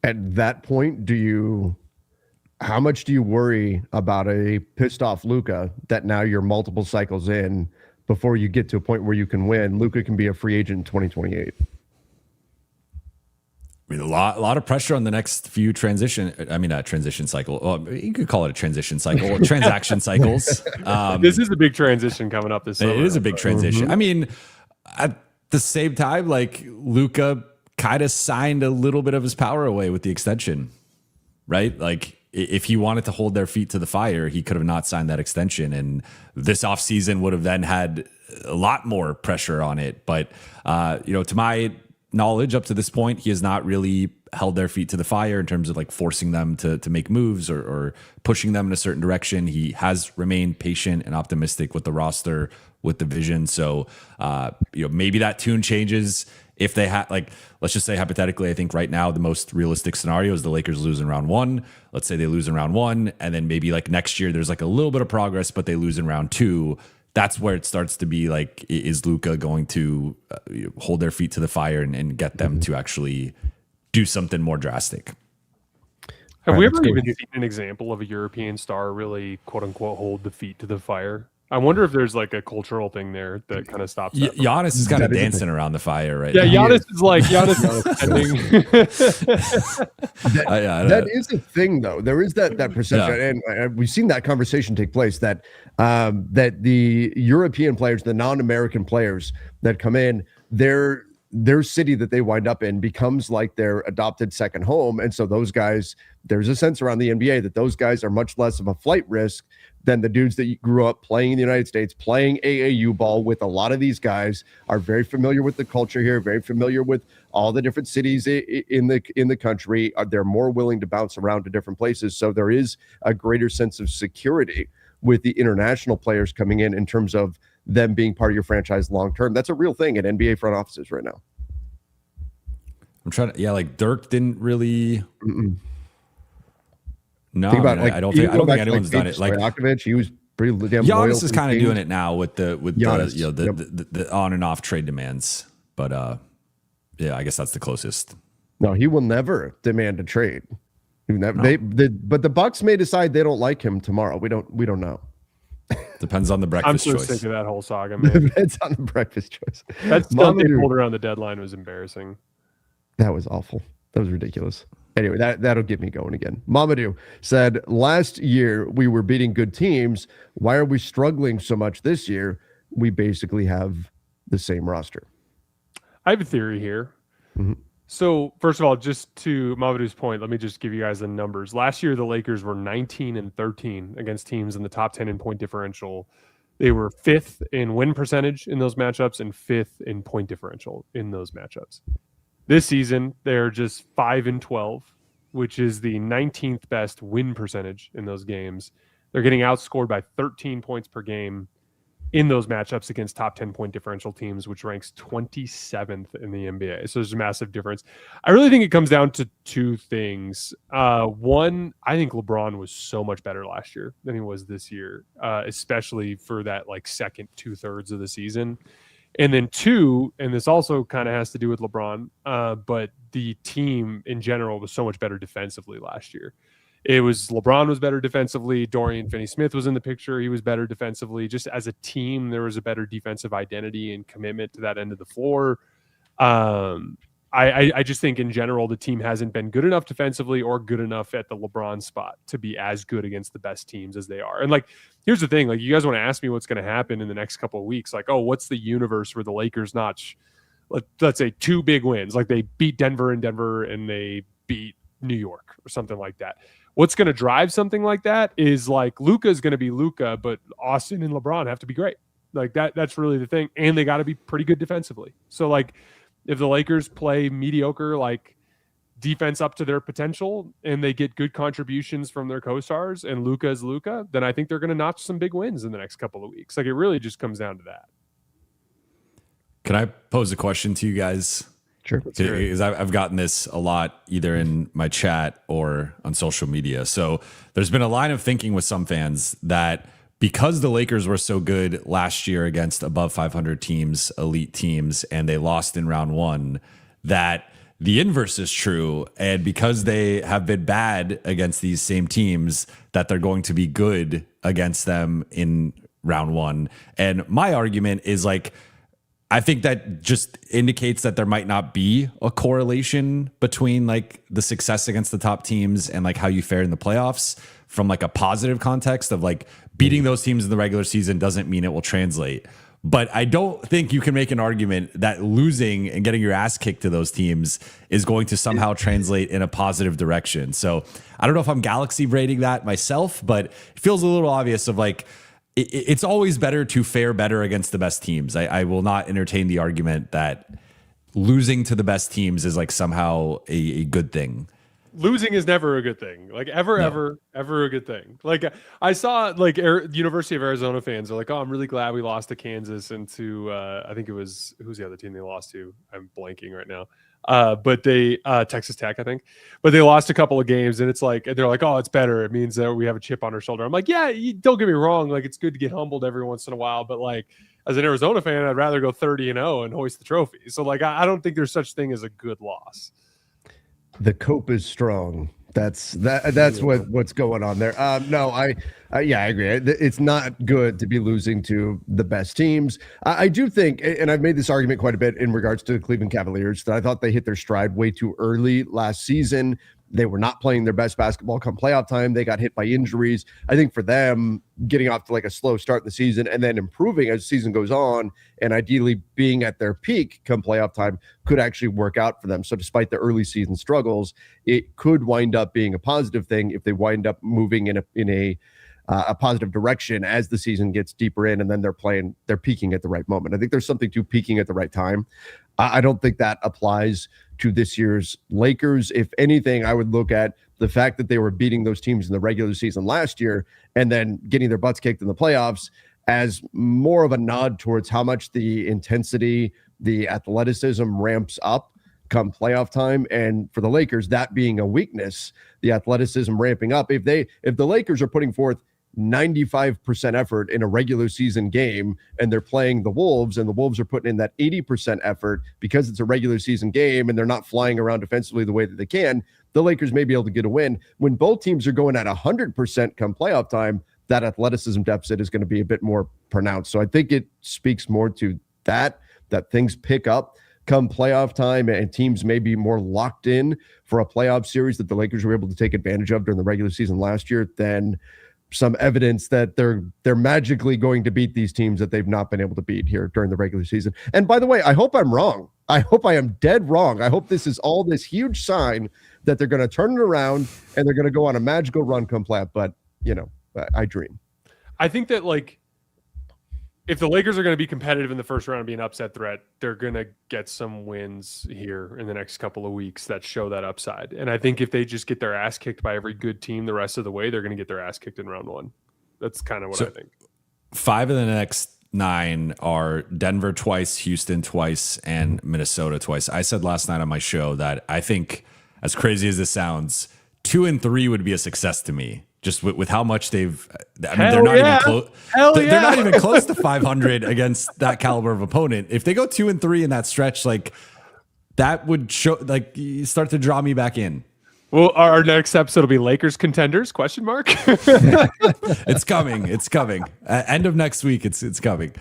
At that point, how much do you worry about a pissed off Luca that now you're multiple cycles in before you get to a point where you can win? Luca can be a free agent in 2028. I mean, a lot of pressure on the next few transition cycle. Well, you could call it a transition cycle or transaction cycles. This is a big transition coming up this summer. It is a big transition. I mean, at the same time, like Luca kind of signed a little bit of his power away with the extension, right? Like if he wanted to hold their feet to the fire, he could have not signed that extension. And this offseason would have then had a lot more pressure on it. But, to my knowledge up to this point, he has not really held their feet to the fire in terms of like forcing them to make moves or pushing them in a certain direction. He has remained patient and optimistic with the roster, with the vision. So, maybe that tune changes if they have, like, let's just say hypothetically, I think right now the most realistic scenario is the Lakers lose in round 1. Let's say they lose in round 1, and then maybe like next year there's like a little bit of progress, but they lose in round 2. That's where it starts to be like, is Luca going to hold their feet to the fire and get them to actually do something more drastic? Have we ever even seen an example of a European star really, quote unquote, hold the feet to the fire? I wonder if there's like a cultural thing there that kind of stops that. Giannis is kind of dancing around the fire right now. Yeah, Giannis is like, that is a thing, though. There is that perception, and we've seen that conversation take place that the European players, the non-American players that come in, their city that they wind up in becomes like their adopted second home. And so those guys, there's a sense around the NBA that those guys are much less of a flight risk than the dudes that grew up playing in the United States, playing AAU ball with. A lot of these guys are very familiar with the culture here, very familiar with all the different cities in the country. They're more willing to bounce around to different places. So there is a greater sense of security with the international players coming in terms of them being part of your franchise long term. That's a real thing at NBA front offices right now. I'm trying to, like Dirk didn't really. No, I don't think anyone's done it. Like Stojakovic, he was pretty damn loyal. Giannis is kind of doing it now with the on and off trade demands. But I guess that's the closest. No, he will never demand a trade. But the Bucks may decide they don't like him tomorrow. We don't know. Depends on the breakfast choice. I'm so sick of that whole saga, man. Depends on the breakfast choice. That stuff they pulled around the deadline was embarrassing. That was awful. That was ridiculous. Anyway, that'll get me going again. Mamadou said, last year we were beating good teams. Why are we struggling so much this year? We basically have the same roster. I have a theory here. Mm-hmm. So first of all, just to Mamadou's point, let me just give you guys the numbers. Last year, the Lakers were 19-13 against teams in the top 10 in point differential. They were 5th in win percentage in those matchups and 5th in point differential in those matchups. This season, they're just 5-12, which is the 19th best win percentage in those games. They're getting outscored by 13 points per game in those matchups against top 10 point differential teams, which ranks 27th in the NBA. So there's a massive difference. I really think it comes down to 2 things. One, I think LeBron was so much better last year than he was this year, especially for that like second 2/3 of the season. And then 2, and this also kind of has to do with LeBron, but the team in general was so much better defensively last year. It was LeBron was better defensively. Dorian Finney-Smith was in the picture. He was better defensively. Just as a team, there was a better defensive identity and commitment to that end of the floor. I just think in general, the team hasn't been good enough defensively or good enough at the LeBron spot to be as good against the best teams as they are. And like, here's the thing, like you guys want to ask me what's going to happen in the next couple of weeks. Like, oh, what's the universe where the Lakers notch, let's say 2 big wins? Like they beat Denver and they beat New York or something like that. What's going to drive something like that is like Luca is going to be Luca, but Austin and LeBron have to be great. Like that's really the thing. And they got to be pretty good defensively. So like, if the Lakers play mediocre, like defense up to their potential, and they get good contributions from their co-stars and Luca is Luca, then I think they're going to notch some big wins in the next couple of weeks. Like it really just comes down to that. Can I pose a question to you guys? Sure. Because I've gotten this a lot, either in my chat or on social media. So there's been a line of thinking with some fans that because the Lakers were so good last year against above 500 teams, elite teams, and they lost in round 1, that the inverse is true. And because they have been bad against these same teams, that they're going to be good against them in round 1. And my argument is like, I think that just indicates that there might not be a correlation between like the success against the top teams and like how you fare in the playoffs from like a positive context of like beating those teams in the regular season doesn't mean it will translate. But I don't think you can make an argument that losing and getting your ass kicked to those teams is going to somehow translate in a positive direction. So I don't know if I'm galaxy braiding that myself, but it feels a little obvious of like, it's always better to fare better against the best teams. I will not entertain the argument that losing to the best teams is like somehow a good thing. Losing is never a good thing. Like ever a good thing. Like I saw like University of Arizona fans are like, oh, I'm really glad we lost to Kansas and to I think it was, who's the other team they lost to? I'm blanking right now. But they Texas Tech, I think, but they lost a couple of games, and it's like they're like, oh, it's better. It means that we have a chip on our shoulder. I'm like, yeah, don't get me wrong, like it's good to get humbled every once in a while, but like as an Arizona fan, I'd rather go 30-0 and hoist the trophy. So like I don't think there's such thing as a good loss. The cope is strong. That's what's going on there. No, I agree. It's not good to be losing to the best teams. I do think, and I've made this argument quite a bit in regards to the Cleveland Cavaliers, that I thought they hit their stride way too early last season. They were not playing their best basketball come playoff time. They got hit by injuries. I think for them, getting off to like a slow start in the season and then improving as the season goes on and ideally being at their peak come playoff time could actually work out for them. So despite the early season struggles, it could wind up being a positive thing if they wind up moving in a positive direction as the season gets deeper in, and then they're peaking at the right moment. I think there's something to peaking at the right time. I don't think that applies to this year's Lakers. If anything, I would look at the fact that they were beating those teams in the regular season last year and then getting their butts kicked in the playoffs as more of a nod towards how much the intensity, the athleticism ramps up come playoff time. And for the Lakers, that being a weakness, the athleticism ramping up. If the Lakers are putting forth 95% effort in a regular season game and they're playing the Wolves and the Wolves are putting in that 80% effort because it's a regular season game and they're not flying around defensively the way that they can, the Lakers may be able to get a win. When both teams are going at 100% come playoff time, that athleticism deficit is going to be a bit more pronounced. So I think it speaks more to that things pick up come playoff time and teams may be more locked in for a playoff series that the Lakers were able to take advantage of during the regular season last year than some evidence that they're magically going to beat these teams that they've not been able to beat here during the regular season. And by the way, I hope I'm wrong. I hope I am dead wrong. I hope this is all this huge sign that they're going to turn it around and they're going to go on a magical run come playoff. But, I dream. I think that like if the Lakers are going to be competitive in the first round and be an upset threat, they're going to get some wins here in the next couple of weeks that show that upside. And I think if they just get their ass kicked by every good team the rest of the way, they're going to get their ass kicked in round 1. That's kind of what I think. 5 of the next 9 are Denver twice, Houston twice, and Minnesota twice. I said last night on my show that I think, as crazy as this sounds, 2 and 3 would be a success to me. Just with how much they've, I mean, they're not even close. They're not even close to 500 against that caliber of opponent. If they go 2 and 3 in that stretch, like that would show, like you start to draw me back in. Well, our next episode will be Lakers contenders? Question mark. It's coming. It's coming. End of next week. It's coming.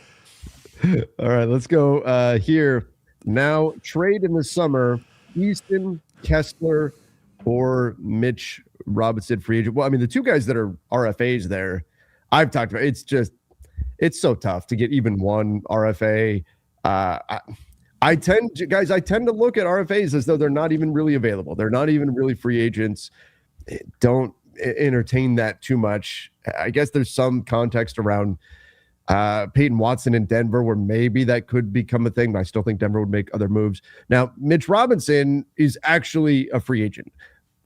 All right, let's go here now. Trade in the summer: Easton, Kessler, or Mitch Robinson, free agent. Well, I mean, the two guys that are RFAs there, I've talked about. It's so tough to get even one RFA. I tend to look at RFAs as though they're not even really available. They're not even really free agents. Don't entertain that too much. I guess there's some context around Peyton Watson in Denver where maybe that could become a thing, but I still think Denver would make other moves. Now, Mitch Robinson is actually a free agent.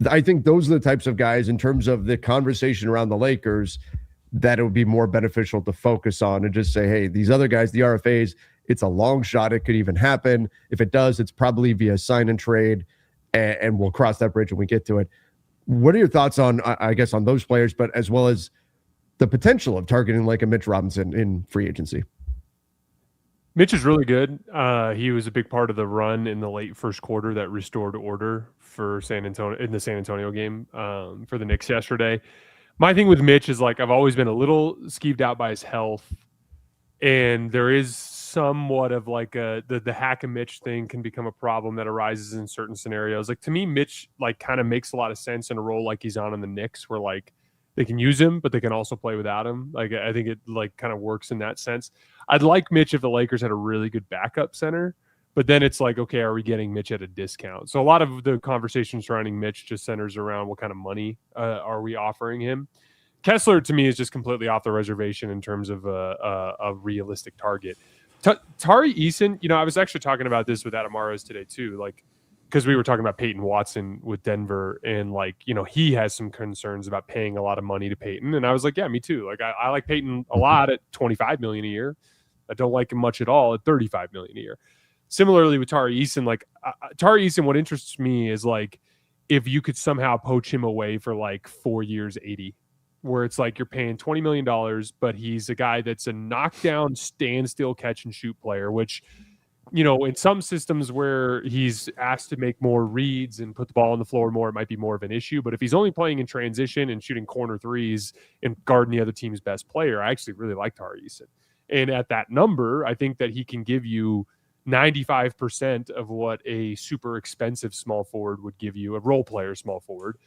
I think those are the types of guys in terms of the conversation around the Lakers that it would be more beneficial to focus on and just say, hey, these other guys, the RFAs, it's a long shot. It could even happen. If it does, it's probably via sign and trade, and we'll cross that bridge when we get to it. What are your thoughts on, I guess, on those players, but as well as the potential of targeting like a Mitch Robinson in free agency? Mitch is really good. He was a big part of the run in the late first quarter that restored order for San Antonio in the San Antonio game for the Knicks yesterday. My thing with Mitch is like I've always been a little skeeved out by his health, and there is somewhat of like the hack and Mitch thing can become a problem that arises in certain scenarios. Like to me, Mitch like kind of makes a lot of sense in a role like he's on in the Knicks, where like they can use him, but they can also play without him. Like I think it like kind of works in that sense. I'd like Mitch if the Lakers had a really good backup center, but then it's like, okay, are we getting Mitch at a discount? So a lot of the conversation surrounding Mitch just centers around what kind of money are we offering him. Kessler to me is just completely off the reservation in terms of a realistic target. Tari Eason, I was actually talking about this with Adam Maros today too, like because we were talking about Peyton Watson with Denver, and like he has some concerns about paying a lot of money to Peyton, and I was like, yeah, me too. Like I like Peyton a lot at $25 million a year. I don't like him much at all at $35 million a year. Similarly with Tari Eason, like Tari Eason, what interests me is like if you could somehow poach him away for like 4 years, 80. Where it's like you're paying $20 million, but he's a guy that's a knockdown, standstill, catch and shoot player, which, in some systems where he's asked to make more reads and put the ball on the floor more, it might be more of an issue. But if he's only playing in transition and shooting corner threes and guarding the other team's best player, I actually really like Tari Eason. And at that number, I think that he can give you 95% of what a super expensive small forward would give you, a role player small forward,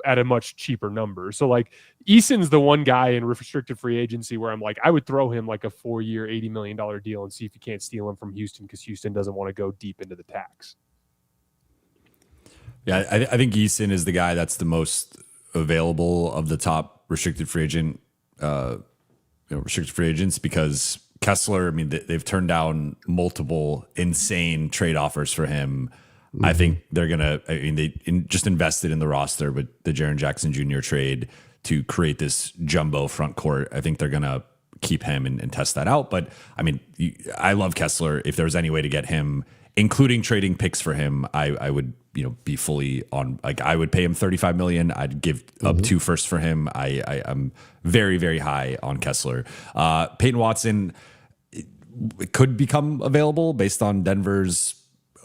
at a much cheaper number. So like Eason's the one guy in restricted free agency where I'm like, I would throw him like a 4-year, $80 million deal and see if you can't steal him from Houston, because Houston doesn't want to go deep into the tax. Yeah, I think Eason is the guy that's the most available of the top restricted free agent, restricted free agents, because Kessler, I mean, they've turned down multiple insane trade offers for him. Mm-hmm. I think they're going to, they just invested in the roster with the Jaren Jackson Jr. trade to create this jumbo front court. I think they're going to keep him and test that out. But I mean, I love Kessler. If there was any way to get him, including trading picks for him, I would, be fully on, like I would pay him $35 million. I'd give up 2 firsts for him. I'm very, very high on Kessler. Peyton Watson, it could become available based on Denver's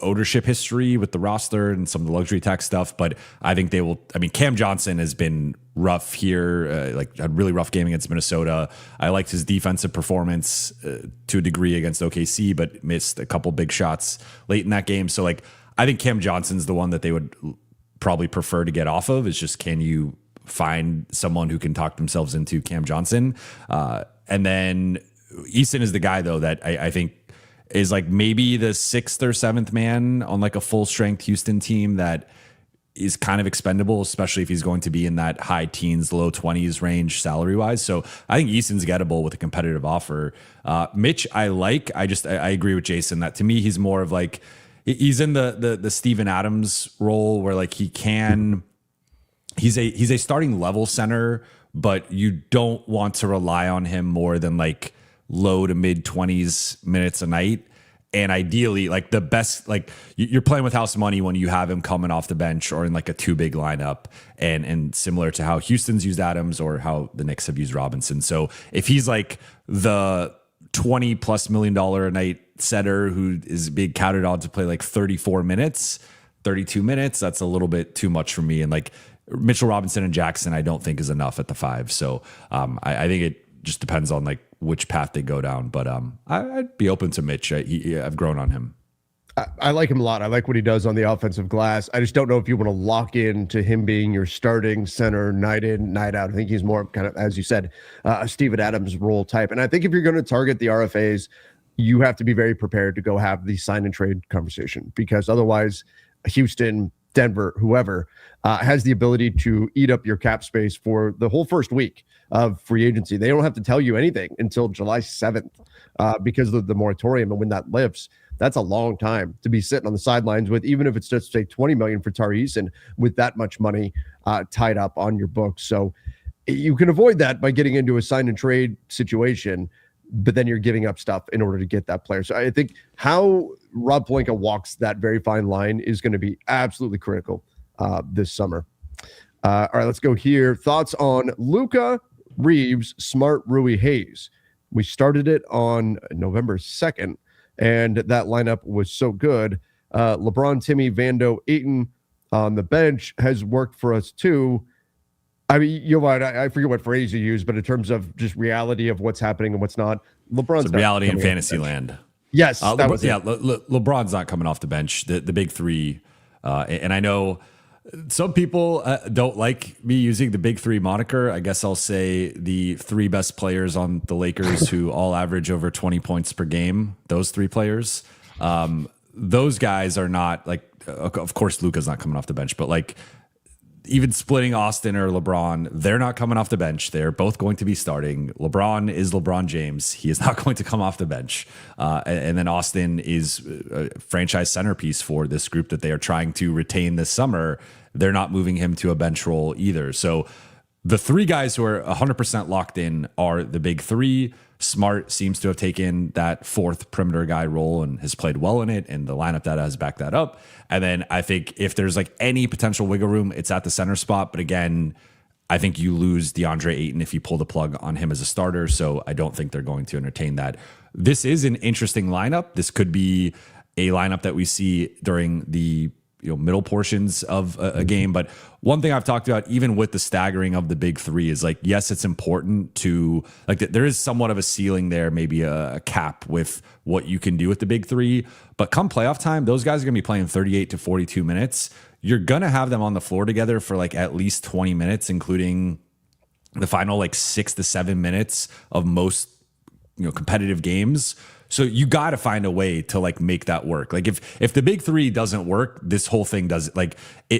ownership history with the roster and some of the luxury tax stuff, but I think they will. I mean, Cam Johnson has been rough here, like a really rough game against Minnesota. I liked his defensive performance to a degree against OKC, but missed a couple big shots late in that game. So like, I think Cam Johnson's the one that they would probably prefer to get off of. Is just, can you find someone who can talk themselves into Cam Johnson? And then Eason is the guy though that I think is like maybe the 6th or 7th man on like a full strength Houston team that is kind of expendable, especially if he's going to be in that high teens, low 20s range salary wise. So I think Eason's gettable with a competitive offer. Mitch, I like. I agree with Jason that to me he's more of like, he's in the Steven Adams role where like he's a starting level center, but you don't want to rely on him more than like low to mid 20s minutes a night. And ideally, like the best, like you're playing with house money when you have him coming off the bench or in like a 2 big lineup, and similar to how Houston's used Adams or how the Knicks have used Robinson. So if he's like the $20+ million a night setter who is being counted on to play like 34 minutes, 32 minutes, that's a little bit too much for me. And like Mitchell Robinson and Jackson, I don't think is enough at the 5. So I think it just depends on like which path they go down. But I'd be open to Mitch. I've grown on him. I like him a lot. I like what he does on the offensive glass. I just don't know if you want to lock in to him being your starting center night in, night out. I think he's more kind of, as you said, a Steven Adams role type. And I think if you're going to target the RFAs, you have to be very prepared to go have the sign and trade conversation, because otherwise Houston, Denver, whoever has the ability to eat up your cap space for the whole first week of free agency. They don't have to tell you anything until July 7th because of the moratorium. And when that lifts, that's a long time to be sitting on the sidelines with, even if it's just say $20 million for Tari Eason with that much money tied up on your books. So you can avoid that by getting into a sign and trade situation, but then you're giving up stuff in order to get that player. So I think how Rob Pelinka walks that very fine line is going to be absolutely critical this summer. All right, let's go here. Thoughts on Luca, Reeves, Smart, Rui, Hayes. We started it on November 2nd. And that lineup was so good. LeBron, Timmy, Vando, Ayton on the bench has worked for us too. I mean, Jovan, I forget what phrase you use, but in terms of just reality of what's happening and what's not, LeBron's not reality in fantasy land. Yes, LeBron's not coming off the bench. The big 3, and I know some people don't like me using the big 3 moniker. I guess I'll say the 3 best players on the Lakers who all average over 20 points per game. Those 3 players, those guys are not like, of course, Luca's not coming off the bench, but like even splitting Austin or LeBron, they're not coming off the bench. They're both going to be starting. LeBron is LeBron James. He is not going to come off the bench. And then Austin is a franchise centerpiece for this group that they are trying to retain this summer. They're not moving him to a bench role either. So the 3 guys who are 100% locked in are the big 3. Smart seems to have taken that 4th perimeter guy role and has played well in it, and the lineup that has backed that up. And then I think if there's like any potential wiggle room, it's at the center spot. But again, I think you lose DeAndre Ayton if you pull the plug on him as a starter. So I don't think they're going to entertain that. This is an interesting lineup. This could be a lineup that we see during the middle portions of a game. But one thing I've talked about, even with the staggering of the big 3, is like, yes, it's important to like there is somewhat of a ceiling there, maybe a cap with what you can do with the big 3. But come playoff time, those guys are going to be playing 38 to 42 minutes. You're going to have them on the floor together for like at least 20 minutes, including the final like 6 to 7 minutes of most competitive games. So you got to find a way to like make that work. Like if the big 3 doesn't work, this whole thing doesn't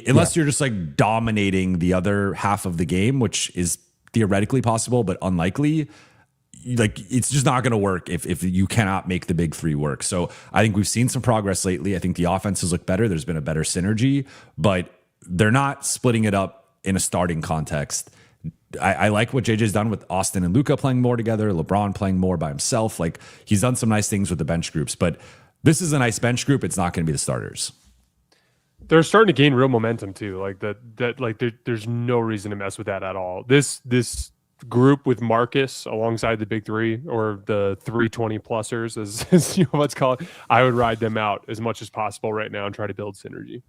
unless you're just like dominating the other half of the game, which is theoretically possible, but unlikely. Like it's just not going to work if you cannot make the big 3 work. So I think we've seen some progress lately. I think the offenses look better. There's been a better synergy, but they're not splitting it up in a starting context. I like what JJ's done with Austin and Luca playing more together, LeBron playing more by himself. Like he's done some nice things with the bench groups, but this is a nice bench group. It's not going to be the starters. They're starting to gain real momentum too. Like there's no reason to mess with that at all. This group with Marcus alongside the big 3 or the 320 plussers, as you know what's called, I would ride them out as much as possible right now and try to build synergy.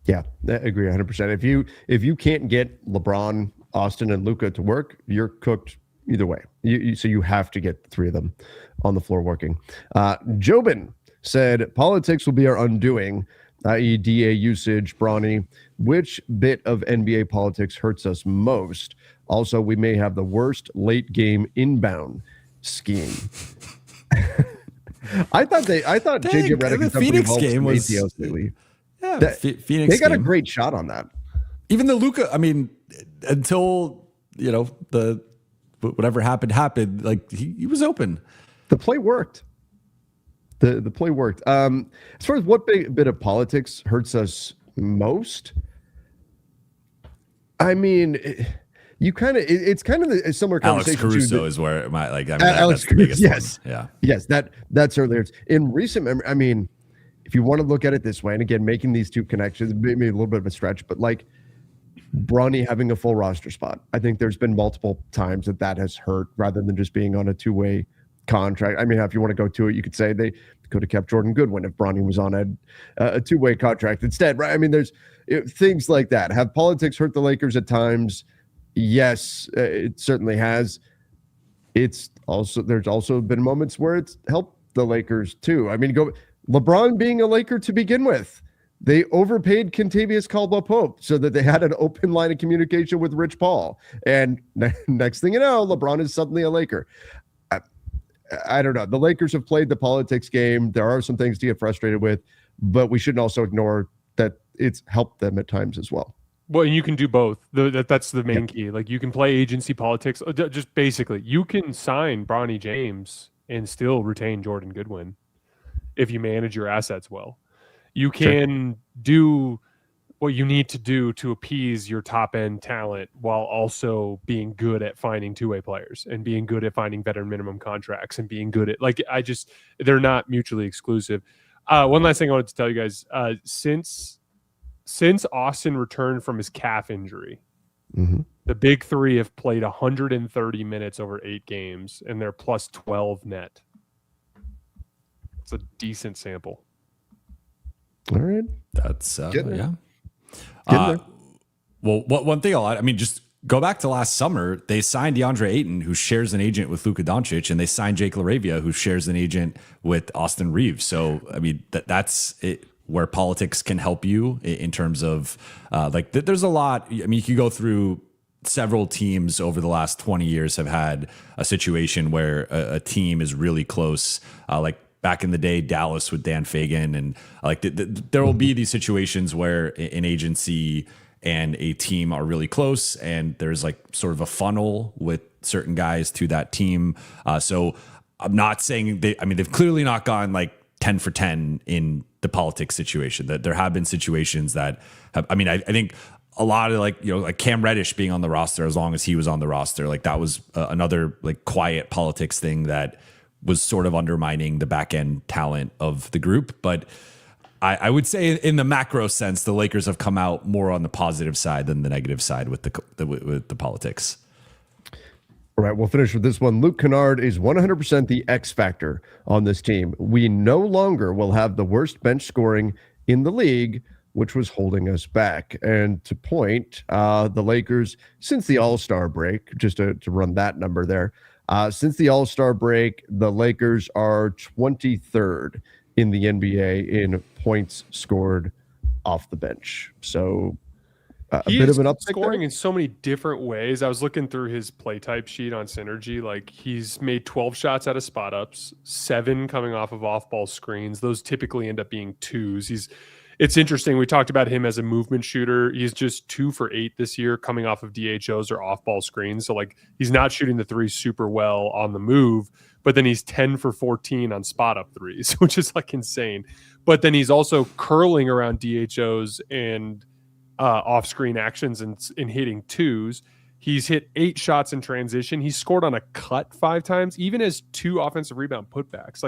Yeah, I agree 100%. If you can't get LeBron, Austin, and Luca to work, you're cooked either way. So you have to get the 3 of them on the floor working. Jovan said, politics will be our undoing, i.e. DA usage, Bronny. Which bit of NBA politics hurts us most? Also, we may have the worst late game inbound scheme. I thought JJ Redick the Phoenix game was lately. Yeah, Phoenix. They got game. A great shot on that. Even the Luca, I mean, until the whatever happened. Like he was open. The play worked. The play worked. As far as what bit of politics hurts us most, I mean, it's kind of a similar conversation. Alex Caruso is where Alex that's the biggest yes, one. Yes, that's certainly in recent memory. I mean, if you want to look at it this way, and again, making these 2 connections, maybe a little bit of a stretch, but like Bronny having a full roster spot, I think there's been multiple times that has hurt rather than just being on a 2-way contract. I mean, if you want to go to it, you could say they could have kept Jordan Goodwin if Bronny was on a two-way contract instead, right? I mean, there's things like that. Have politics hurt the Lakers at times? Yes, it certainly has. There's also been moments where it's helped the Lakers too. I mean, LeBron being a Laker to begin with. They overpaid Kentavious Caldwell-Pope so that they had an open line of communication with Rich Paul. And next thing you know, LeBron is suddenly a Laker. I don't know. The Lakers have played the politics game. There are some things to get frustrated with, but we shouldn't also ignore that it's helped them at times as well. Well, you can do both. That's the main key. Like, you can play agency politics. Just basically, you can sign Bronny James and still retain Jordan Goodwin if you manage your assets well. You can do what you need to do to appease your top end talent while also being good at finding two-way players and being good at finding veteran minimum contracts and being good at, they're not mutually exclusive. One last thing I wanted to tell you guys, since Austin returned from his calf injury, the big three have played 130 minutes over 8 games and they're plus 12 net. It's a decent sample. All right. That's yeah. Well, one thing just go back to last summer. They signed DeAndre Aton, who shares an agent with Luca Doncic, and they signed Jake LaRavia, who shares an agent with Austin Reeves. So, I mean, that's it, where politics can help you in terms of there's a lot. I mean, you can go through several teams over the last 20 years have had a situation where a team is really close, back in the day, Dallas with Dan Fagan, and there will be these situations where an agency and a team are really close, and there's sort of a funnel with certain guys to that team. So I'm not saying they've clearly not gone 10 for 10 in the politics situation. That there have been situations that have. I mean, I think a lot of Cam Reddish being on the roster as long as he was on the roster, that was another quiet politics thing that was sort of undermining the back end talent of the group. But I would say in the macro sense, the Lakers have come out more on the positive side than the negative side with the politics. All right, we'll finish with this one. Luke Canard is 100% the X factor on this team. We no longer will have the worst bench scoring in the league, which was holding us back. And to point, the Lakers, since the All-Star break, just to run that number there, since the All-Star break, the Lakers are 23rd in the NBA in points scored off the bench. So a bit of an uptick scoring there. in so many different ways. I was looking through his play type sheet on Synergy. He's made 12 shots out of spot ups, 7 coming off of off-ball screens. Those typically end up being 2s. It's interesting. We talked about him as a movement shooter. He's just 2 for 8 this year coming off of DHOs or off-ball screens. So he's not shooting the 3 super well on the move, but then he's 10 for 14 on spot-up 3s, which is insane. But then he's also curling around DHOs and off-screen actions and hitting 2s. He's hit 8 shots in transition. He's scored on a cut 5 times, even as 2 offensive rebound putbacks.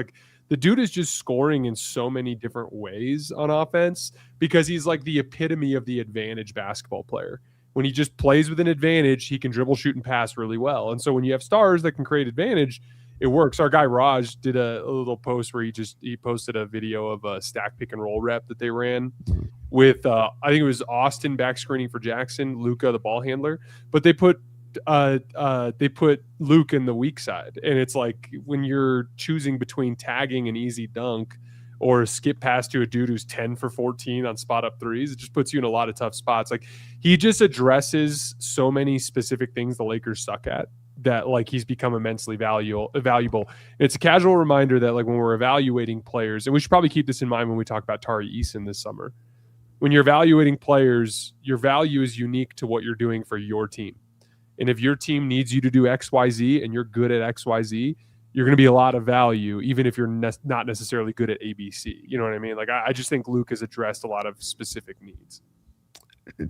The dude is just scoring in so many different ways on offense because he's the epitome of the advantage basketball player. When he just plays with an advantage, he can dribble, shoot, and pass really well. And so when you have stars that can create advantage, it works. Our guy Raj did a little post where he posted a video of a stack pick and roll rep that they ran with I think it was Austin back screening for Jackson, Luca the ball handler, but they put Luke in the weak side, and it's when you're choosing between tagging an easy dunk or a skip pass to a dude who's 10 for 14 on spot up 3s, it just puts you in a lot of tough spots. He just addresses so many specific things the Lakers suck at that he's become immensely valuable. It's a casual reminder that when we're evaluating players, and we should probably keep this in mind when we talk about Tari Eason this summer, when you're evaluating players, your value is unique to what you're doing for your team. And if your team needs you to do XYZ and you're good at XYZ, you're going to be a lot of value, even if you're not necessarily good at ABC. You know what I mean? I just think Luke has addressed a lot of specific needs.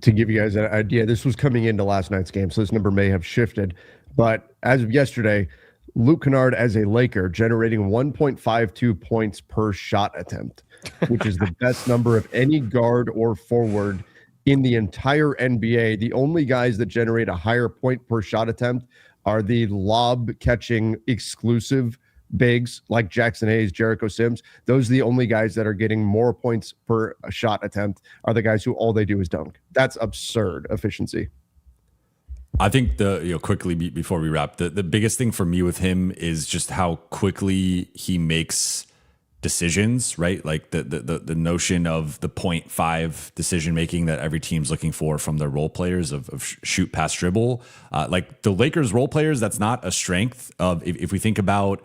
To give you guys an idea, this was coming into last night's game, so this number may have shifted. But as of yesterday, Luke Canard as a Laker generating 1.52 points per shot attempt, which is the best number of any guard or forward in the entire NBA. The only guys that generate a higher point per shot attempt are the lob catching exclusive bigs like Jackson Hayes, Jericho Sims. Those are the only guys that are getting more points per shot attempt are the guys who all they do is dunk. That's absurd efficiency. I think quickly before we wrap, the biggest thing for me with him is just how quickly he makes decisions, right? Like the notion of the 0.5 decision making that every team's looking for from their role players of shoot, pass, dribble. Like the Lakers role players, that's not a strength of if we think about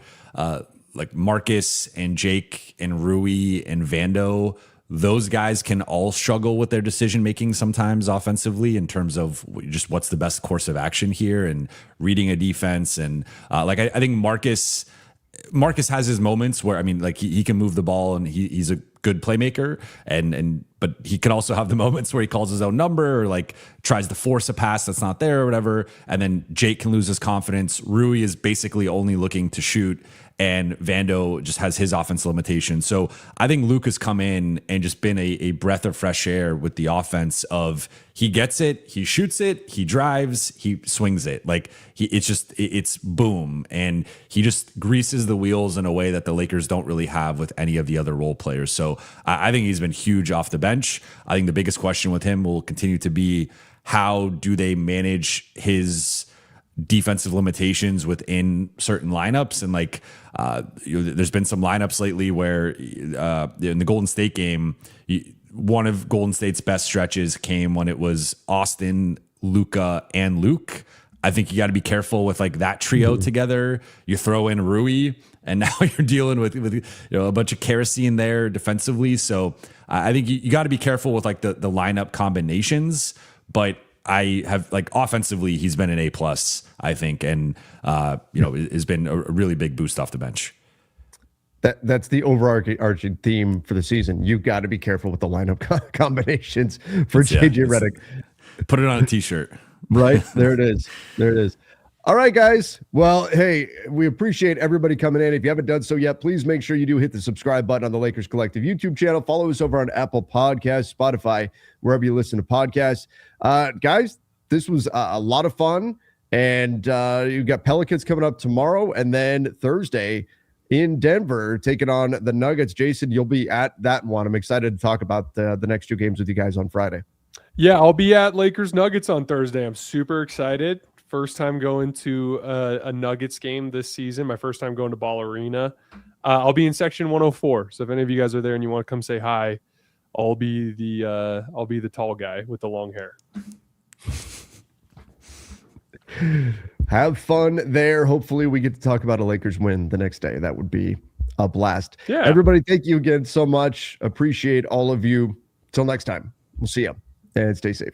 like Marcus and Jake and Rui and Vando. Those guys can all struggle with their decision making sometimes offensively in terms of just what's the best course of action here and reading a defense. And I think Marcus has his moments where, I mean, like he can move the ball and he's a good playmaker, but he can also have the moments where he calls his own number or like tries to force a pass that's not there or whatever. And then Jake can lose his confidence. Rui is basically only looking to shoot, and Vando just has his offense limitations. So I think Luca's come in and just been a breath of fresh air with the offense of he gets it, he shoots it, he drives, he swings it. Like it's boom. And he just greases the wheels in a way that the Lakers don't really have with any of the other role players. So I think he's been huge off the bench. I think the biggest question with him will continue to be how do they manage his defensive limitations within certain lineups. And like there's been some lineups lately where in the Golden State game, one of Golden State's best stretches came when it was Austin, Luca, and Luke. I think you got to be careful with like that trio together. You throw in Rui, and now you're dealing with a bunch of kerosene there defensively. So I think you got to be careful with like the lineup combinations. But I have like offensively, he's been an A+, I think, and has been a really big boost off the bench. That's the overarching theme for the season. You've got to be careful with the lineup combinations for JJ Redick. Put it on a t-shirt. Right. There it is. There it is. All right, guys. Well, hey, we appreciate everybody coming in. If you haven't done so yet, please make sure you do hit the subscribe button on the Lakers Collective YouTube channel. Follow us over on Apple Podcasts, Spotify, wherever you listen to podcasts. Guys, this was a lot of fun. And you've got Pelicans coming up tomorrow and then Thursday in Denver taking on the Nuggets. Jason, you'll be at that one. I'm excited to talk about the next two games with you guys on Friday. Yeah, I'll be at Lakers Nuggets on Thursday. I'm super excited. First time going to a Nuggets game this season. My first time going to Ball Arena. I'll be in section 104. So if any of you guys are there and you want to come say hi, I'll be the tall guy with the long hair. Have fun there. Hopefully we get to talk about a Lakers win the next day. That would be a blast. Yeah. Everybody, thank you again so much. Appreciate all of you. Till next time. We'll see you and stay safe.